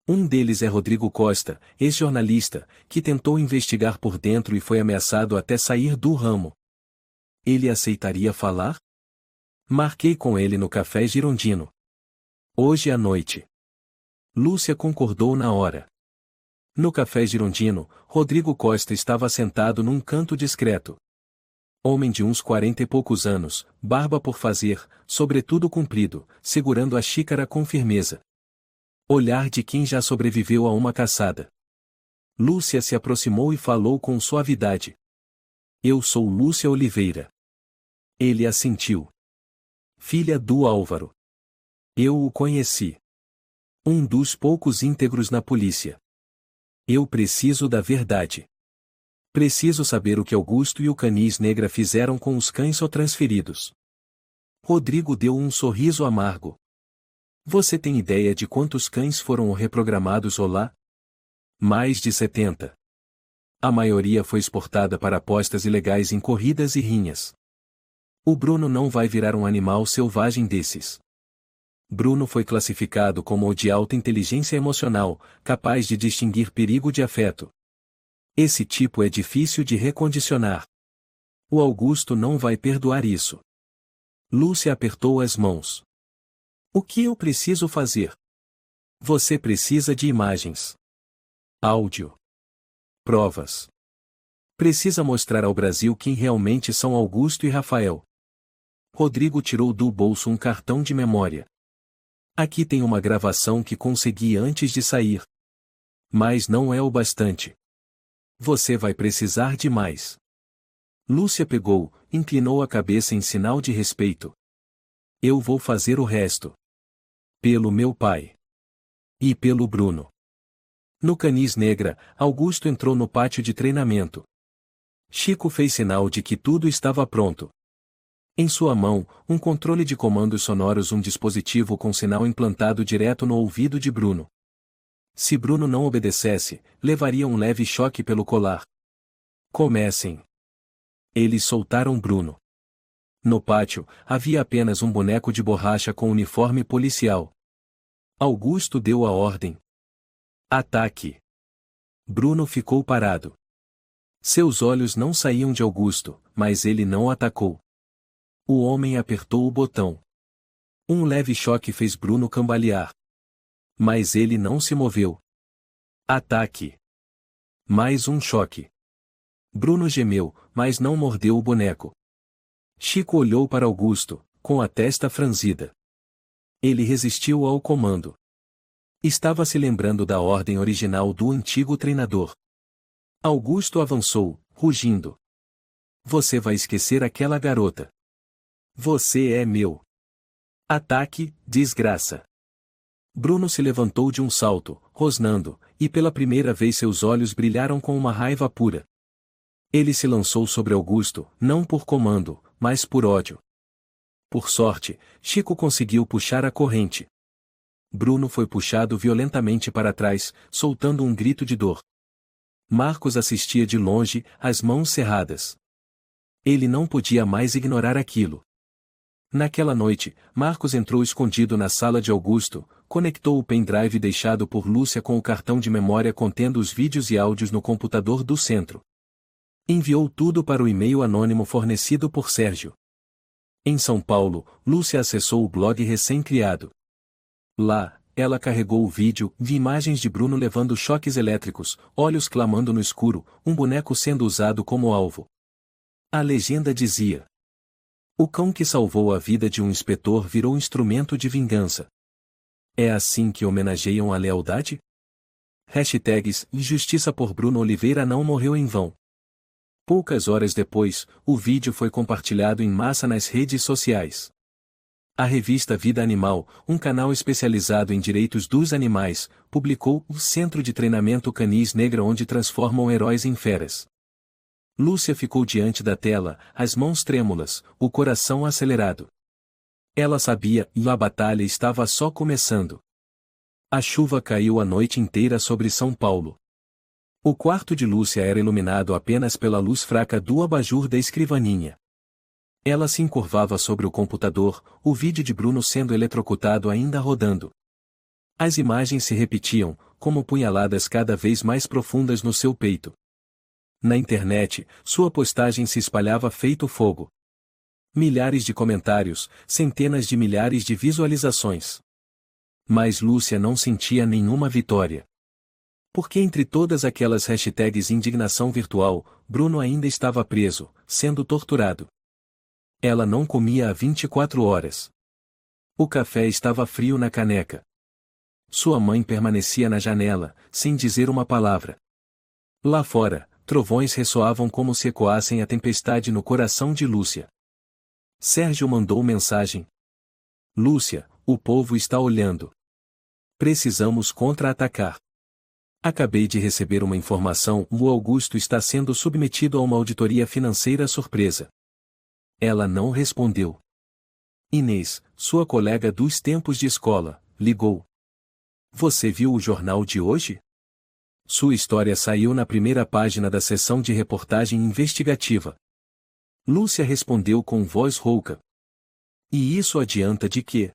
Um deles é Rodrigo Costa, ex-jornalista, que tentou investigar por dentro e foi ameaçado até sair do ramo. Ele aceitaria falar? Marquei com ele no Café Girondino. Hoje à noite. Lúcia concordou na hora. No Café Girondino, Rodrigo Costa estava sentado num canto discreto. Homem de uns 40 e poucos anos, barba por fazer, sobretudo comprido, segurando a xícara com firmeza. Olhar de quem já sobreviveu a uma caçada. Lúcia se aproximou e falou com suavidade. Eu sou Lúcia Oliveira. Ele assentiu. Filha do Álvaro. Eu o conheci. Um dos poucos íntegros na polícia. Eu preciso da verdade. Preciso saber o que Augusto e o Canis Negra fizeram com os cães transferidos. Rodrigo deu um sorriso amargo. Você tem ideia de quantos cães foram reprogramados lá? Mais de 70. A maioria foi exportada para apostas ilegais em corridas e rinhas. O Bruno não vai virar um animal selvagem desses. Bruno foi classificado como o de alta inteligência emocional, capaz de distinguir perigo de afeto. Esse tipo é difícil de recondicionar. O Augusto não vai perdoar isso. Lúcia apertou as mãos. O que eu preciso fazer? Você precisa de imagens. Áudio. Provas. Precisa mostrar ao Brasil quem realmente são Augusto e Rafael. Rodrigo tirou do bolso um cartão de memória. Aqui tem uma gravação que consegui antes de sair. Mas não é o bastante. Você vai precisar de mais. Lúcia pegou, inclinou a cabeça em sinal de respeito. Eu vou fazer o resto. Pelo meu pai. E pelo Bruno. No Canis Negra, Augusto entrou no pátio de treinamento. Chico fez sinal de que tudo estava pronto. Em sua mão, um controle de comandos sonoros, um dispositivo com sinal implantado direto no ouvido de Bruno. Se Bruno não obedecesse, levaria um leve choque pelo colar. Comecem. Eles soltaram Bruno. No pátio, havia apenas um boneco de borracha com uniforme policial. Augusto deu a ordem. Ataque. Bruno ficou parado. Seus olhos não saíam de Augusto, mas ele não atacou. O homem apertou o botão. Um leve choque fez Bruno cambalear. Mas ele não se moveu. Ataque. Mais um choque. Bruno gemeu, mas não mordeu o boneco. Chico olhou para Augusto, com a testa franzida. Ele resistiu ao comando. Estava se lembrando da ordem original do antigo treinador. Augusto avançou, rugindo. Você vai esquecer aquela garota. Você é meu. Ataque, desgraça. Bruno se levantou de um salto, rosnando, E pela primeira vez seus olhos brilharam com uma raiva pura. Ele se lançou sobre Augusto, não por comando, mas por ódio. Por sorte, Chico conseguiu puxar a corrente. Bruno foi puxado violentamente para trás, soltando um grito de dor. Marcos assistia de longe, as mãos cerradas. Ele não podia mais ignorar aquilo. Naquela noite, Marcos entrou escondido na sala de Augusto, conectou o pendrive deixado por Lúcia com o cartão de memória contendo os vídeos e áudios no computador do centro. Enviou tudo para o e-mail anônimo fornecido por Sérgio. Em São Paulo, Lúcia acessou o blog recém-criado. Lá, ela carregou o vídeo, de imagens de Bruno levando choques elétricos, olhos clamando no escuro, um boneco sendo usado como alvo. A legenda dizia: o cão que salvou a vida de um inspetor virou instrumento de vingança. É assim que homenageiam a lealdade? Hashtags, Justiça por Bruno Oliveira não morreu em vão. Poucas horas depois, o vídeo foi compartilhado em massa nas redes sociais. A revista Vida Animal, um canal especializado em direitos dos animais, publicou o Centro de Treinamento Canis Negra onde transformam heróis em feras. Lúcia ficou diante da tela, as mãos trêmulas, o coração acelerado. Ela sabia, e a batalha estava só começando. A chuva caiu a noite inteira sobre São Paulo. O quarto de Lúcia era iluminado apenas pela luz fraca do abajur da escrivaninha. Ela se encurvava sobre o computador, o vídeo de Bruno sendo eletrocutado ainda rodando. As imagens se repetiam, como punhaladas cada vez mais profundas no seu peito. Na internet, sua postagem se espalhava feito fogo. Milhares de comentários, centenas de milhares de visualizações. Mas Lúcia não sentia nenhuma vitória. Porque entre todas aquelas hashtags indignação virtual, Bruno ainda estava preso, sendo torturado. Ela não comia há 24 horas. O café estava frio na caneca. Sua mãe permanecia na janela, sem dizer uma palavra. Lá fora, trovões ressoavam como se ecoassem a tempestade no coração de Lúcia. Sérgio mandou mensagem. Lúcia, o povo está olhando. Precisamos contra-atacar. Acabei de receber uma informação, o Augusto está sendo submetido a uma auditoria financeira surpresa. Ela não respondeu. Inês, sua colega dos tempos de escola, ligou. Você viu o jornal de hoje? Sua história saiu na primeira página da seção de reportagem investigativa. Lúcia respondeu com voz rouca. E isso adianta de quê?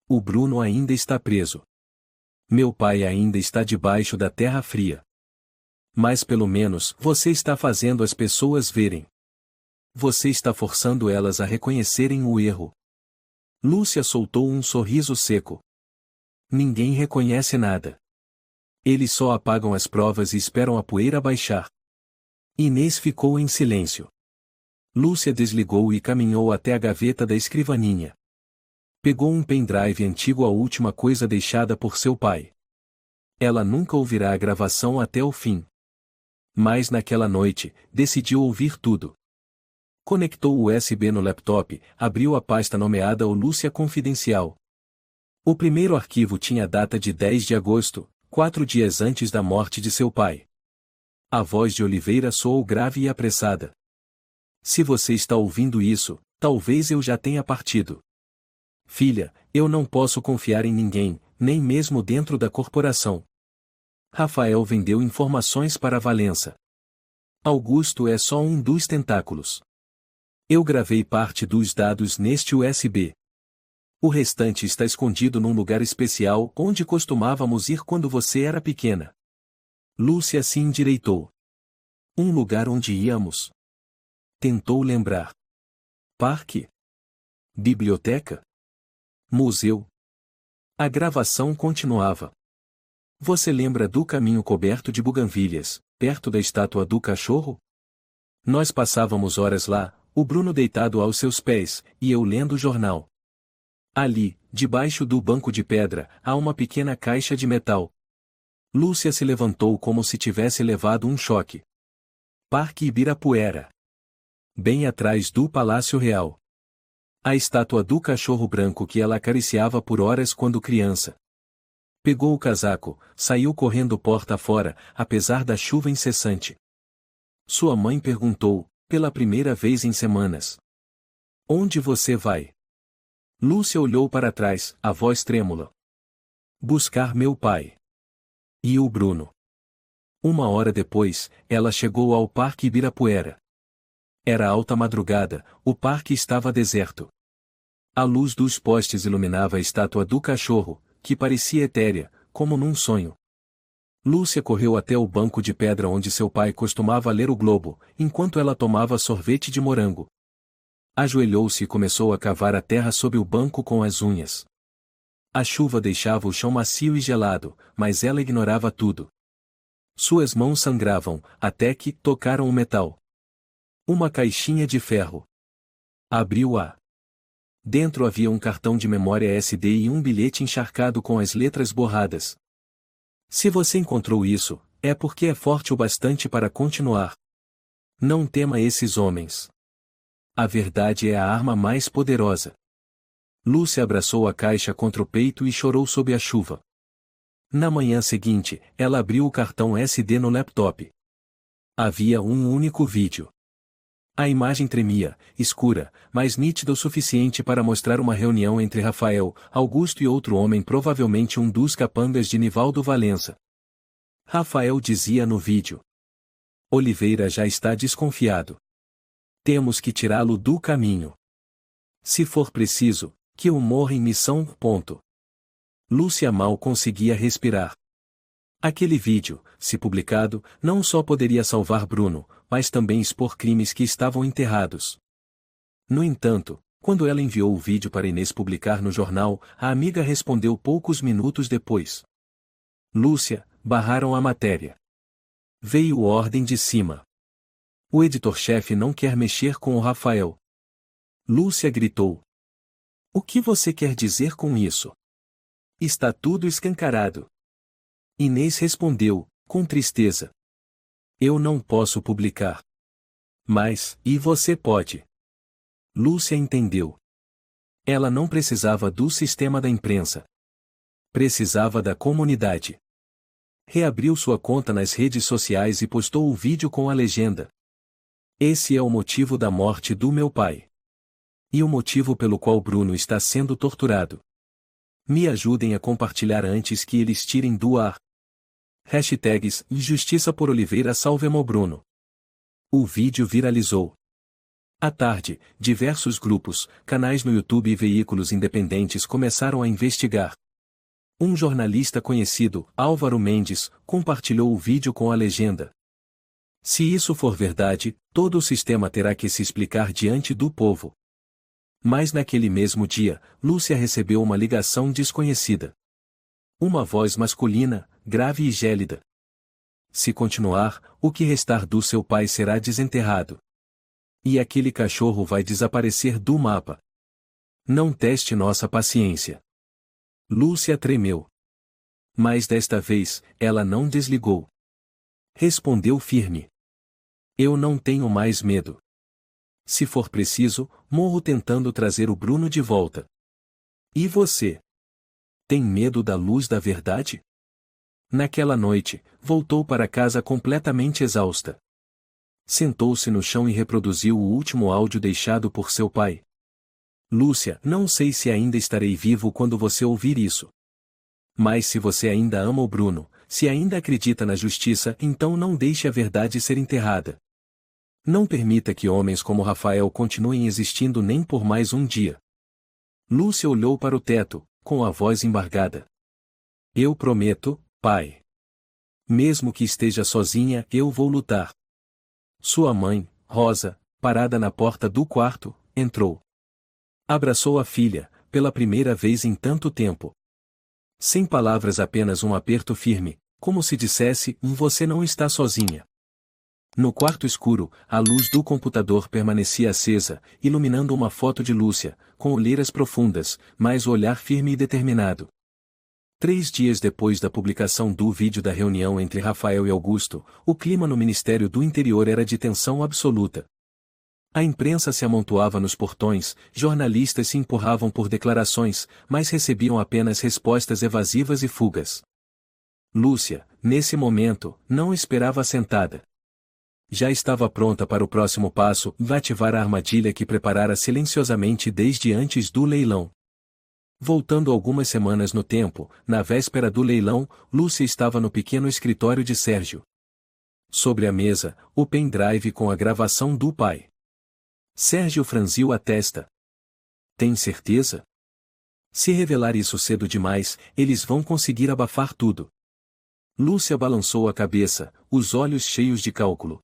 O Bruno ainda está preso. Meu pai ainda está debaixo da terra fria. Mas pelo menos você está fazendo as pessoas verem. Você está forçando elas a reconhecerem o erro. Lúcia soltou um sorriso seco. Ninguém reconhece nada. Eles só apagam as provas e esperam a poeira baixar. Inês ficou em silêncio. Lúcia desligou e caminhou até a gaveta da escrivaninha. Pegou um pendrive antigo, a última coisa deixada por seu pai. Ela nunca ouvirá a gravação até o fim. Mas naquela noite, decidiu ouvir tudo. Conectou o USB no laptop, abriu a pasta nomeada O Lúcia Confidencial. O primeiro arquivo tinha data de 10 de agosto, 4 dias antes da morte de seu pai. A voz de Oliveira soou grave e apressada. Se você está ouvindo isso, talvez eu já tenha partido. Filha, eu não posso confiar em ninguém, nem mesmo dentro da corporação. Rafael vendeu informações para Valença. Augusto é só um dos tentáculos. Eu gravei parte dos dados neste USB. O restante está escondido num lugar especial onde costumávamos ir quando você era pequena. Lúcia se endireitou. Um lugar onde íamos. Tentou lembrar. Parque? Biblioteca? Museu? A gravação continuava. Você lembra do caminho coberto de buganvílias, perto da estátua do cachorro? Nós passávamos horas lá, o Bruno deitado aos seus pés, e eu lendo o jornal. Ali, debaixo do banco de pedra, há uma pequena caixa de metal. Lúcia se levantou como se tivesse levado um choque. Parque Ibirapuera. Bem atrás do Palácio Real. A estátua do cachorro branco que ela acariciava por horas quando criança. Pegou o casaco, saiu correndo porta fora, apesar da chuva incessante. Sua mãe perguntou, pela primeira vez em semanas: "Onde você vai?" Lúcia olhou para trás, a voz trêmula: "Buscar meu pai." E o Bruno? 1 hora depois, ela chegou ao Parque Ibirapuera. Era alta madrugada, o parque estava deserto. A luz dos postes iluminava a estátua do cachorro, que parecia etérea, como num sonho. Lúcia correu até o banco de pedra onde seu pai costumava ler o Globo, enquanto ela tomava sorvete de morango. Ajoelhou-se e começou a cavar a terra sob o banco com as unhas. A chuva deixava o chão macio e gelado, mas ela ignorava tudo. Suas mãos sangravam, até que tocaram o metal. Uma caixinha de ferro. Abriu-a. Dentro havia um cartão de memória SD e um bilhete encharcado com as letras borradas. "Se você encontrou isso, é porque é forte o bastante para continuar. Não tema esses homens. A verdade é a arma mais poderosa." Lúcia abraçou a caixa contra o peito e chorou sob a chuva. Na manhã seguinte, ela abriu o cartão SD no laptop. Havia um único vídeo. A imagem tremia, escura, mas nítida o suficiente para mostrar uma reunião entre Rafael, Augusto e outro homem, provavelmente um dos capangas de Nivaldo Valença. Rafael dizia no vídeo: "Oliveira já está desconfiado. Temos que tirá-lo do caminho. Se for preciso, que eu morra em missão. Ponto." Lúcia mal conseguia respirar. Aquele vídeo, se publicado, não só poderia salvar Bruno, mas também expor crimes que estavam enterrados. No entanto, quando ela enviou o vídeo para Inês publicar no jornal, a amiga respondeu poucos minutos depois: "Lúcia, barraram a matéria. Veio ordem de cima. O editor-chefe não quer mexer com o Rafael." Lúcia gritou: "O que você quer dizer com isso? Está tudo escancarado." Inês respondeu, com tristeza: "Eu não posso publicar." "Mas, e você pode." Lúcia entendeu. Ela não precisava do sistema da imprensa. Precisava da comunidade. Reabriu sua conta nas redes sociais e postou o vídeo com a legenda: "Esse é o motivo da morte do meu pai. E o motivo pelo qual Bruno está sendo torturado. Me ajudem a compartilhar antes que eles tirem do ar. Hashtags Justiça por Oliveira Salvemo Bruno." O vídeo viralizou. À tarde, diversos grupos, canais no YouTube e veículos independentes começaram a investigar. Um jornalista conhecido, Álvaro Mendes, compartilhou o vídeo com a legenda: "Se isso for verdade, todo o sistema terá que se explicar diante do povo." Mas naquele mesmo dia, Lúcia recebeu uma ligação desconhecida. Uma voz masculina, grave e gélida: "Se continuar, o que restar do seu pai será desenterrado. E aquele cachorro vai desaparecer do mapa. Não teste nossa paciência." Lúcia tremeu. Mas desta vez, ela não desligou. Respondeu firme: "Eu não tenho mais medo. Se for preciso, morro tentando trazer o Bruno de volta." "E você? Tem medo da luz da verdade?" Naquela noite, voltou para casa completamente exausta. Sentou-se no chão e reproduziu o último áudio deixado por seu pai: "Lúcia, não sei se ainda estarei vivo quando você ouvir isso. Mas se você ainda ama o Bruno, se ainda acredita na justiça, então não deixe a verdade ser enterrada. Não permita que homens como Rafael continuem existindo nem por mais um dia." Lúcia olhou para o teto, com a voz embargada: "Eu prometo, pai. Mesmo que esteja sozinha, eu vou lutar." Sua mãe, Rosa, parada na porta do quarto, entrou. Abraçou a filha, pela primeira vez em tanto tempo. Sem palavras, apenas um aperto firme, como se dissesse: "Você não está sozinha." No quarto escuro, a luz do computador permanecia acesa, iluminando uma foto de Lúcia, com olheiras profundas, mas o olhar firme e determinado. 3 dias depois da publicação do vídeo da reunião entre Rafael e Augusto, o clima no Ministério do Interior era de tensão absoluta. A imprensa se amontoava nos portões, jornalistas se empurravam por declarações, mas recebiam apenas respostas evasivas e fugas. Lúcia, nesse momento, não esperava sentada. Já estava pronta para o próximo passo, ativar a armadilha que preparara silenciosamente desde antes do leilão. Voltando algumas semanas no tempo, na véspera do leilão, Lúcia estava no pequeno escritório de Sérgio. Sobre a mesa, o pendrive com a gravação do pai. Sérgio franziu a testa. Tem certeza? Se revelar isso cedo demais, eles vão conseguir abafar tudo. Lúcia balançou a cabeça, os olhos cheios de cálculo.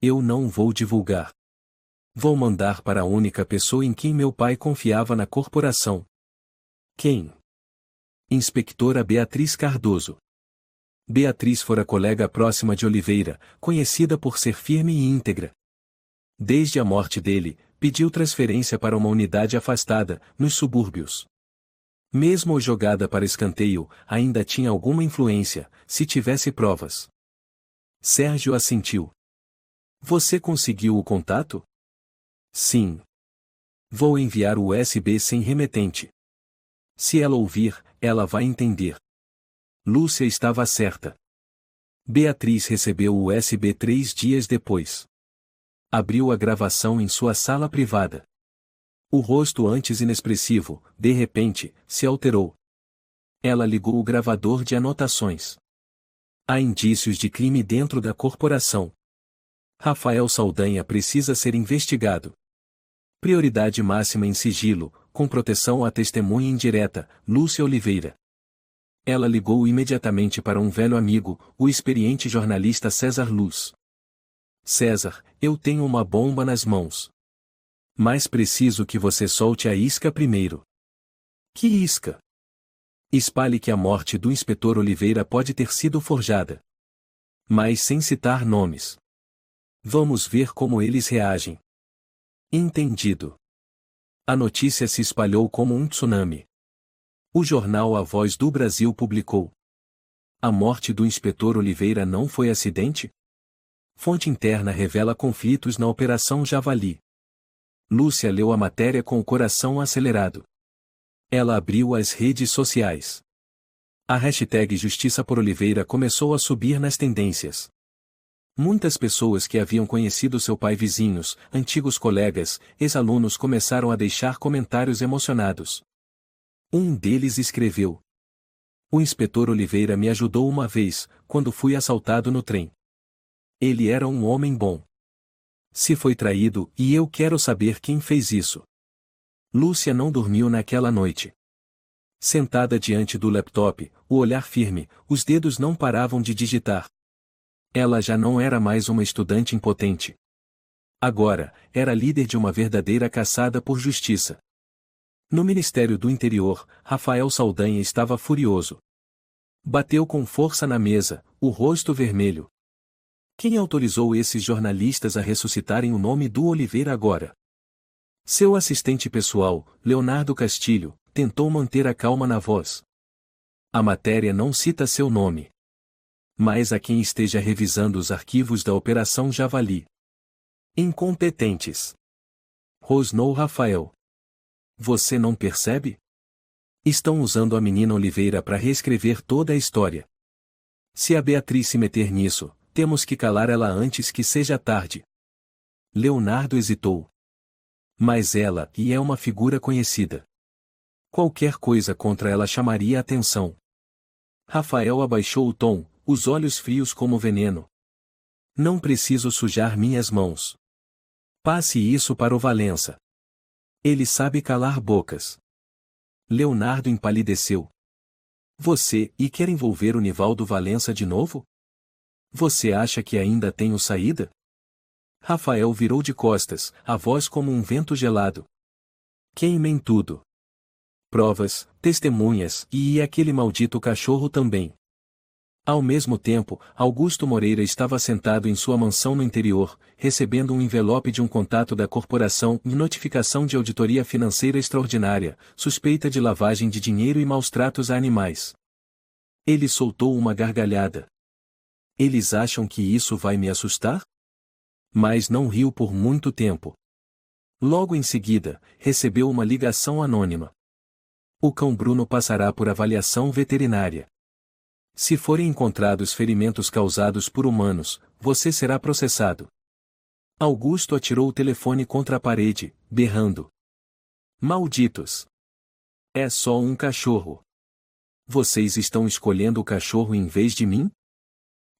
Eu não vou divulgar. Vou mandar para a única pessoa em quem meu pai confiava na corporação. Quem? Inspetora Beatriz Cardoso. Beatriz fora colega próxima de Oliveira, conhecida por ser firme e íntegra. Desde a morte dele, pediu transferência para uma unidade afastada, nos subúrbios. Mesmo jogada para escanteio, ainda tinha alguma influência, se tivesse provas. Sérgio assentiu. Você conseguiu o contato? Sim. Vou enviar o USB sem remetente. Se ela ouvir, ela vai entender. Lúcia estava certa. Beatriz recebeu o USB 3 dias depois. Abriu a gravação em sua sala privada. O rosto antes inexpressivo, de repente, se alterou. Ela ligou o gravador de anotações. Há indícios de crime dentro da corporação. Rafael Saldanha precisa ser investigado. Prioridade máxima em sigilo, com proteção à testemunha indireta, Lúcia Oliveira. Ela ligou imediatamente para um velho amigo, o experiente jornalista César Luz. César, eu tenho uma bomba nas mãos. Mas preciso que você solte a isca primeiro. Que isca? Espalhe que a morte do inspetor Oliveira pode ter sido forjada. Mas sem citar nomes. Vamos ver como eles reagem. Entendido. A notícia se espalhou como um tsunami. O jornal A Voz do Brasil publicou. A morte do inspetor Oliveira não foi acidente? Fonte interna revela conflitos na Operação Javali. Lúcia leu a matéria com o coração acelerado. Ela abriu as redes sociais. A hashtag Justiça por Oliveira começou a subir nas tendências. Muitas pessoas que haviam conhecido seu pai, vizinhos, antigos colegas, ex-alunos, começaram a deixar comentários emocionados. Um deles escreveu: O inspetor Oliveira me ajudou uma vez, quando fui assaltado no trem. Ele era um homem bom. Se foi traído, e eu quero saber quem fez isso. Lúcia não dormiu naquela noite. Sentada diante do laptop, o olhar firme, os dedos não paravam de digitar. Ela já não era mais uma estudante impotente. Agora, era líder de uma verdadeira caçada por justiça. No Ministério do Interior, Rafael Saldanha estava furioso. Bateu com força na mesa, o rosto vermelho. Quem autorizou esses jornalistas a ressuscitarem o nome do Oliveira agora? Seu assistente pessoal, Leonardo Castilho, tentou manter a calma na voz. A matéria não cita seu nome. Mas a quem esteja revisando os arquivos da Operação Javali. Incompetentes. Rosnou Rafael. Você não percebe? Estão usando a menina Oliveira para reescrever toda a história. Se a Beatriz se meter nisso, temos que calar ela antes que seja tarde. Leonardo hesitou. Mas ela é uma figura conhecida. Qualquer coisa contra ela chamaria atenção. Rafael abaixou o tom, os olhos frios como veneno. Não preciso sujar minhas mãos. Passe isso para o Valença. Ele sabe calar bocas. Leonardo empalideceu. Você quer envolver o Nivaldo Valença de novo? Você acha que ainda tenho saída? Rafael virou de costas, a voz como um vento gelado. Queimem tudo. Provas, testemunhas, e aquele maldito cachorro também. Ao mesmo tempo, Augusto Moreira estava sentado em sua mansão no interior, recebendo um envelope de um contato da corporação e notificação de auditoria financeira extraordinária, suspeita de lavagem de dinheiro e maus-tratos a animais. Ele soltou uma gargalhada. Eles acham que isso vai me assustar? Mas não riu por muito tempo. Logo em seguida, recebeu uma ligação anônima. O cão Bruno passará por avaliação veterinária. Se forem encontrados ferimentos causados por humanos, você será processado. Augusto atirou o telefone contra a parede, berrando. Malditos! É só um cachorro. Vocês estão escolhendo o cachorro em vez de mim?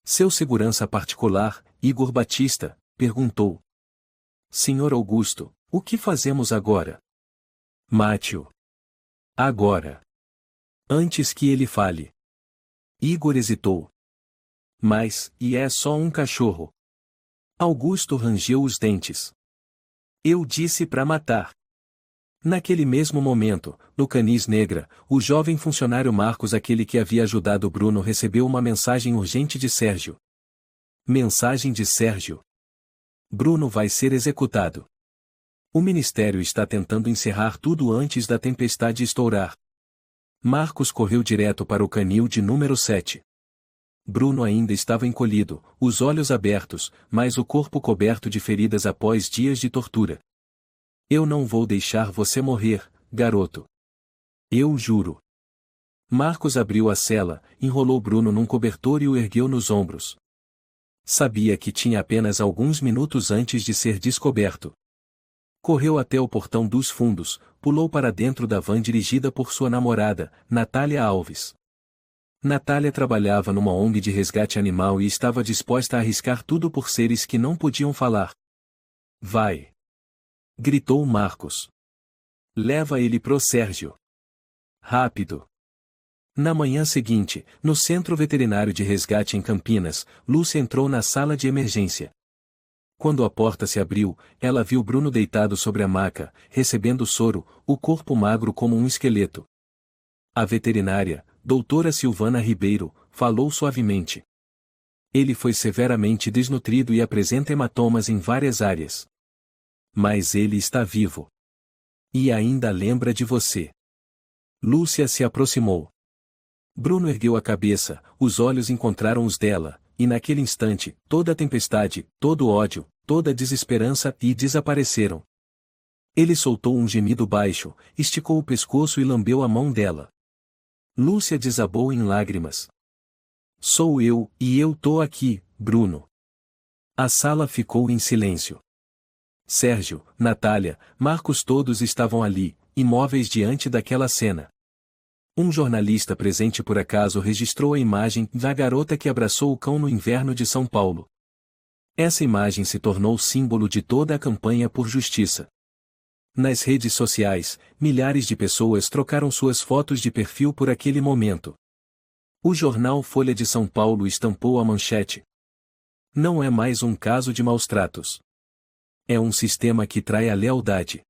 Seu segurança particular, Igor Batista, perguntou. Senhor Augusto, o que fazemos agora? Mate-o. Agora. Antes que ele fale. Igor hesitou. Mas, e é só um cachorro? Augusto rangeu os dentes. Eu disse para matar. Naquele mesmo momento, no Canis Negra, o jovem funcionário Marcos, aquele que havia ajudado Bruno, recebeu uma mensagem urgente de Sérgio. Mensagem de Sérgio. Bruno vai ser executado. O ministério está tentando encerrar tudo antes da tempestade estourar. Marcos correu direto para o canil de número 7. Bruno ainda estava encolhido, os olhos abertos, mas o corpo coberto de feridas após dias de tortura. Eu não vou deixar você morrer, garoto. Eu juro. Marcos abriu a cela, enrolou Bruno num cobertor e o ergueu nos ombros. Sabia que tinha apenas alguns minutos antes de ser descoberto. Correu até o portão dos fundos, pulou para dentro da van dirigida por sua namorada, Natália Alves. Natália trabalhava numa ONG de resgate animal e estava disposta a arriscar tudo por seres que não podiam falar. Vai! Gritou Marcos. Leva ele pro Sérgio. Rápido! Na manhã seguinte, no Centro Veterinário de Resgate em Campinas, Lúcia entrou na sala de emergência. Quando a porta se abriu, ela viu Bruno deitado sobre a maca, recebendo soro, o corpo magro como um esqueleto. A veterinária, doutora Silvana Ribeiro, falou suavemente. Ele foi severamente desnutrido e apresenta hematomas em várias áreas. Mas ele está vivo. E ainda lembra de você. Lúcia se aproximou. Bruno ergueu a cabeça, os olhos encontraram os dela, e naquele instante, toda a tempestade, todo o ódio, toda a desesperança desapareceram. Ele soltou um gemido baixo, esticou o pescoço e lambeu a mão dela. Lúcia desabou em lágrimas. Sou eu, e eu tô aqui, Bruno. A sala ficou em silêncio. Sérgio, Natália, Marcos, todos estavam ali, imóveis diante daquela cena. Um jornalista presente por acaso registrou a imagem da garota que abraçou o cão no inverno de São Paulo. Essa imagem se tornou símbolo de toda a campanha por justiça. Nas redes sociais, milhares de pessoas trocaram suas fotos de perfil por aquele momento. O jornal Folha de São Paulo estampou a manchete. Não é mais um caso de maus-tratos. É um sistema que trai a lealdade.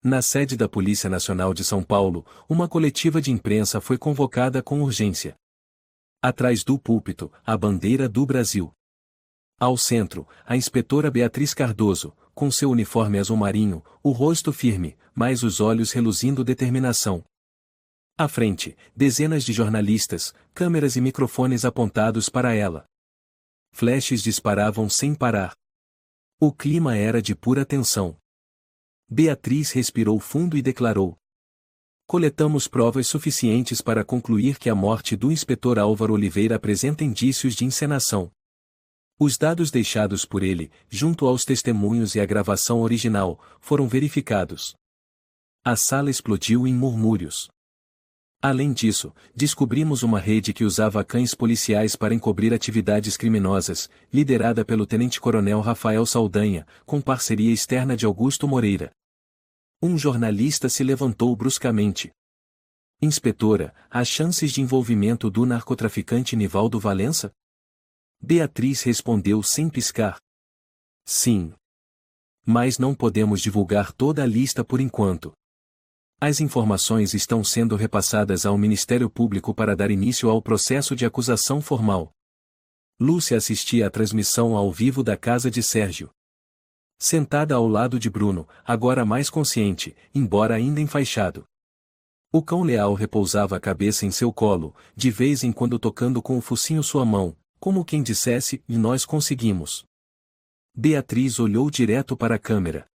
Na sede da Polícia Nacional de São Paulo, uma coletiva de imprensa foi convocada com urgência. Atrás do púlpito, a bandeira do Brasil. Ao centro, a inspetora Beatriz Cardoso, com seu uniforme azul marinho, o rosto firme, mas os olhos reluzindo determinação. À frente, dezenas de jornalistas, câmeras e microfones apontados para ela. Flashes disparavam sem parar. O clima era de pura tensão. Beatriz respirou fundo e declarou. Coletamos provas suficientes para concluir que a morte do inspetor Álvaro Oliveira apresenta indícios de encenação. Os dados deixados por ele, junto aos testemunhos e a gravação original, foram verificados. A sala explodiu em murmúrios. Além disso, descobrimos uma rede que usava cães policiais para encobrir atividades criminosas, liderada pelo tenente-coronel Rafael Saldanha, com parceria externa de Augusto Moreira. Um jornalista se levantou bruscamente. Inspetora, há chances de envolvimento do narcotraficante Nivaldo Valença? Beatriz respondeu sem piscar. Sim. Mas não podemos divulgar toda a lista por enquanto. As informações estão sendo repassadas ao Ministério Público para dar início ao processo de acusação formal. Lúcia assistia à transmissão ao vivo da casa de Sérgio. Sentada ao lado de Bruno, agora mais consciente, embora ainda enfaixado. O cão leal repousava a cabeça em seu colo, de vez em quando tocando com o focinho sua mão, como quem dissesse, e nós conseguimos. Beatriz olhou direto para a câmera.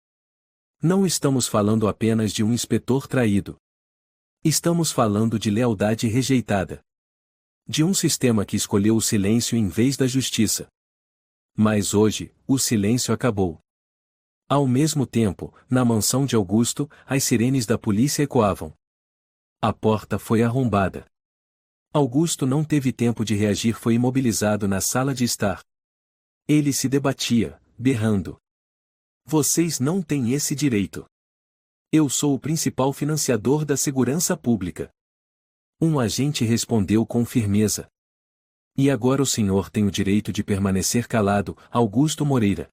Não estamos falando apenas de um inspetor traído. Estamos falando de lealdade rejeitada. De um sistema que escolheu o silêncio em vez da justiça. Mas hoje, o silêncio acabou. Ao mesmo tempo, na mansão de Augusto, as sirenes da polícia ecoavam. A porta foi arrombada. Augusto não teve tempo de reagir, foi imobilizado na sala de estar. Ele se debatia, berrando. Vocês não têm esse direito. Eu sou o principal financiador da segurança pública. Um agente respondeu com firmeza. E agora o senhor tem o direito de permanecer calado, Augusto Moreira.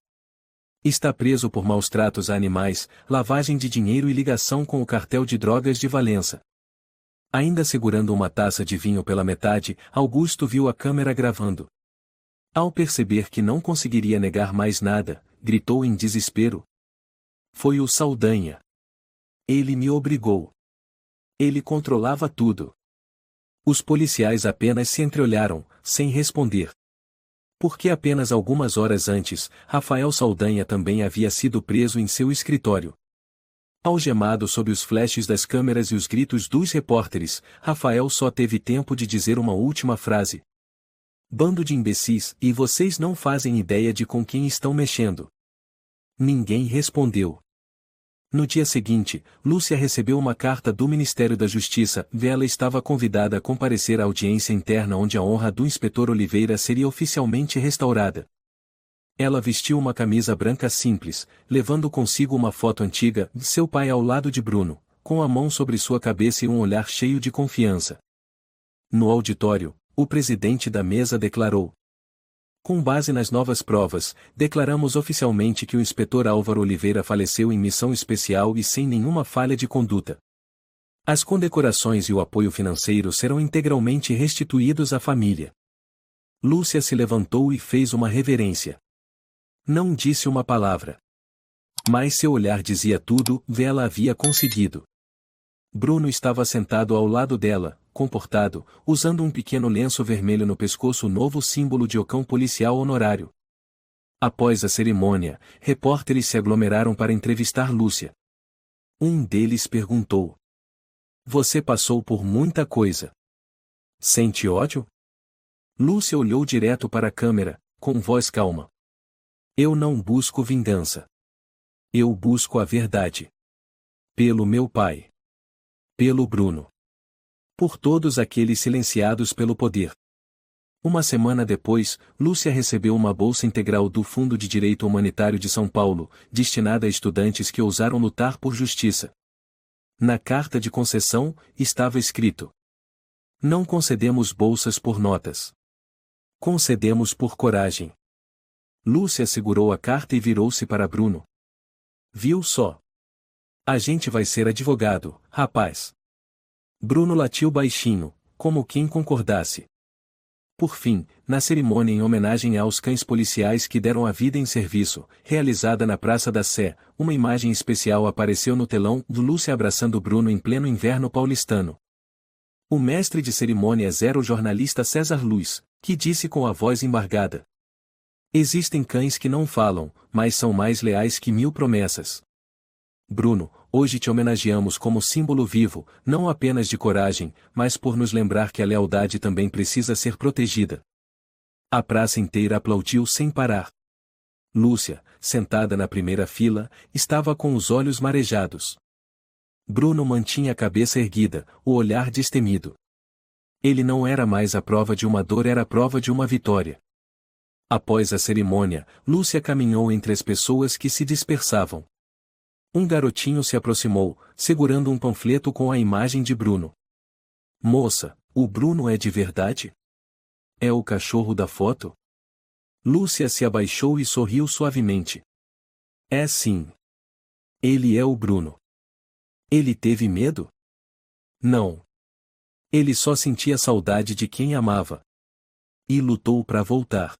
Está preso por maus tratos a animais, lavagem de dinheiro e ligação com o cartel de drogas de Valença. Ainda segurando uma taça de vinho pela metade, Augusto viu a câmera gravando. Ao perceber que não conseguiria negar mais nada, gritou em desespero. Foi o Saldanha. Ele me obrigou. Ele controlava tudo. Os policiais apenas se entreolharam, sem responder. Porque apenas algumas horas antes, Rafael Saldanha também havia sido preso em seu escritório. Algemado sob os flashes das câmeras e os gritos dos repórteres, Rafael só teve tempo de dizer uma última frase. Bando de imbecis, e vocês não fazem ideia de com quem estão mexendo. Ninguém respondeu. No dia seguinte, Lúcia recebeu uma carta do Ministério da Justiça. Ela estava convidada a comparecer à audiência interna onde a honra do inspetor Oliveira seria oficialmente restaurada. Ela vestiu uma camisa branca simples, levando consigo uma foto antiga de seu pai ao lado de Bruno, com a mão sobre sua cabeça e um olhar cheio de confiança. No auditório, o presidente da mesa declarou: com base nas novas provas, declaramos oficialmente que o inspetor Álvaro Oliveira faleceu em missão especial e sem nenhuma falha de conduta. As condecorações e o apoio financeiro serão integralmente restituídos à família. Lúcia se levantou e fez uma reverência. Não disse uma palavra. Mas seu olhar dizia tudo, ela havia conseguido. Bruno estava sentado ao lado dela, comportado, usando um pequeno lenço vermelho no pescoço, o novo símbolo de ocão policial honorário. Após a cerimônia, repórteres se aglomeraram para entrevistar Lúcia. Um deles perguntou: Você passou por muita coisa. Sente ódio? Lúcia olhou direto para a câmera, com voz calma. Eu não busco vingança. Eu busco a verdade. Pelo meu pai. Pelo Bruno. Por todos aqueles silenciados pelo poder. Uma semana depois, Lúcia recebeu uma bolsa integral do Fundo de Direito Humanitário de São Paulo, destinada a estudantes que ousaram lutar por justiça. Na carta de concessão, estava escrito: Não concedemos bolsas por notas. Concedemos por coragem. Lúcia segurou a carta e virou-se para Bruno. Viu só? A gente vai ser advogado, rapaz. Bruno latiu baixinho, como quem concordasse. Por fim, na cerimônia em homenagem aos cães policiais que deram a vida em serviço, realizada na Praça da Sé, uma imagem especial apareceu no telão de Lúcia abraçando Bruno em pleno inverno paulistano. O mestre de cerimônias era o jornalista César Luiz, que disse com a voz embargada: Existem cães que não falam, mas são mais leais que 1000 promessas. Bruno, hoje te homenageamos como símbolo vivo, não apenas de coragem, mas por nos lembrar que a lealdade também precisa ser protegida. A praça inteira aplaudiu sem parar. Lúcia, sentada na primeira fila, estava com os olhos marejados. Bruno mantinha a cabeça erguida, o olhar destemido. Ele não era mais a prova de uma dor, era a prova de uma vitória. Após a cerimônia, Lúcia caminhou entre as pessoas que se dispersavam. Um garotinho se aproximou, segurando um panfleto com a imagem de Bruno. Moça, o Bruno é de verdade? É o cachorro da foto? Lúcia se abaixou e sorriu suavemente. É sim. Ele é o Bruno. Ele teve medo? Não. Ele só sentia saudade de quem amava. E lutou para voltar.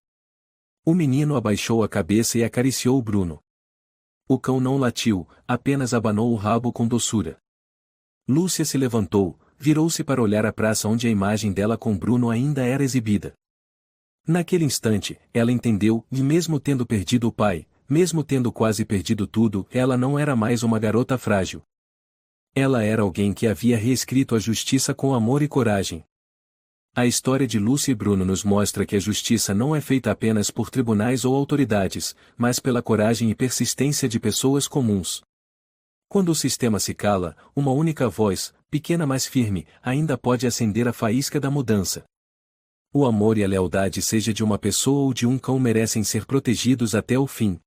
O menino abaixou a cabeça e acariciou Bruno. O cão não latiu, apenas abanou o rabo com doçura. Lúcia se levantou, virou-se para olhar a praça onde a imagem dela com Bruno ainda era exibida. Naquele instante, ela entendeu, e mesmo tendo perdido o pai, Mesmo tendo quase perdido tudo, ela não era mais uma garota frágil. Ela era alguém que havia reescrito a justiça com amor e coragem. A história de Lucy e Bruno nos mostra que a justiça não é feita apenas por tribunais ou autoridades, mas pela coragem e persistência de pessoas comuns. Quando o sistema se cala, uma única voz, pequena mas firme, ainda pode acender a faísca da mudança. O amor e a lealdade, seja de uma pessoa ou de um cão, merecem ser protegidos até o fim.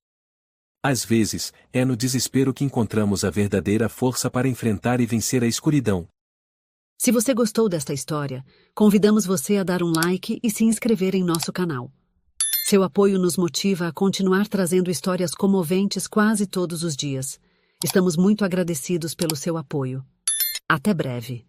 Às vezes, é no desespero que encontramos a verdadeira força para enfrentar e vencer a escuridão. Se você gostou desta história, convidamos você a dar um like e se inscrever em nosso canal. Seu apoio nos motiva a continuar trazendo histórias comoventes quase todos os dias. Estamos muito agradecidos pelo seu apoio. Até breve.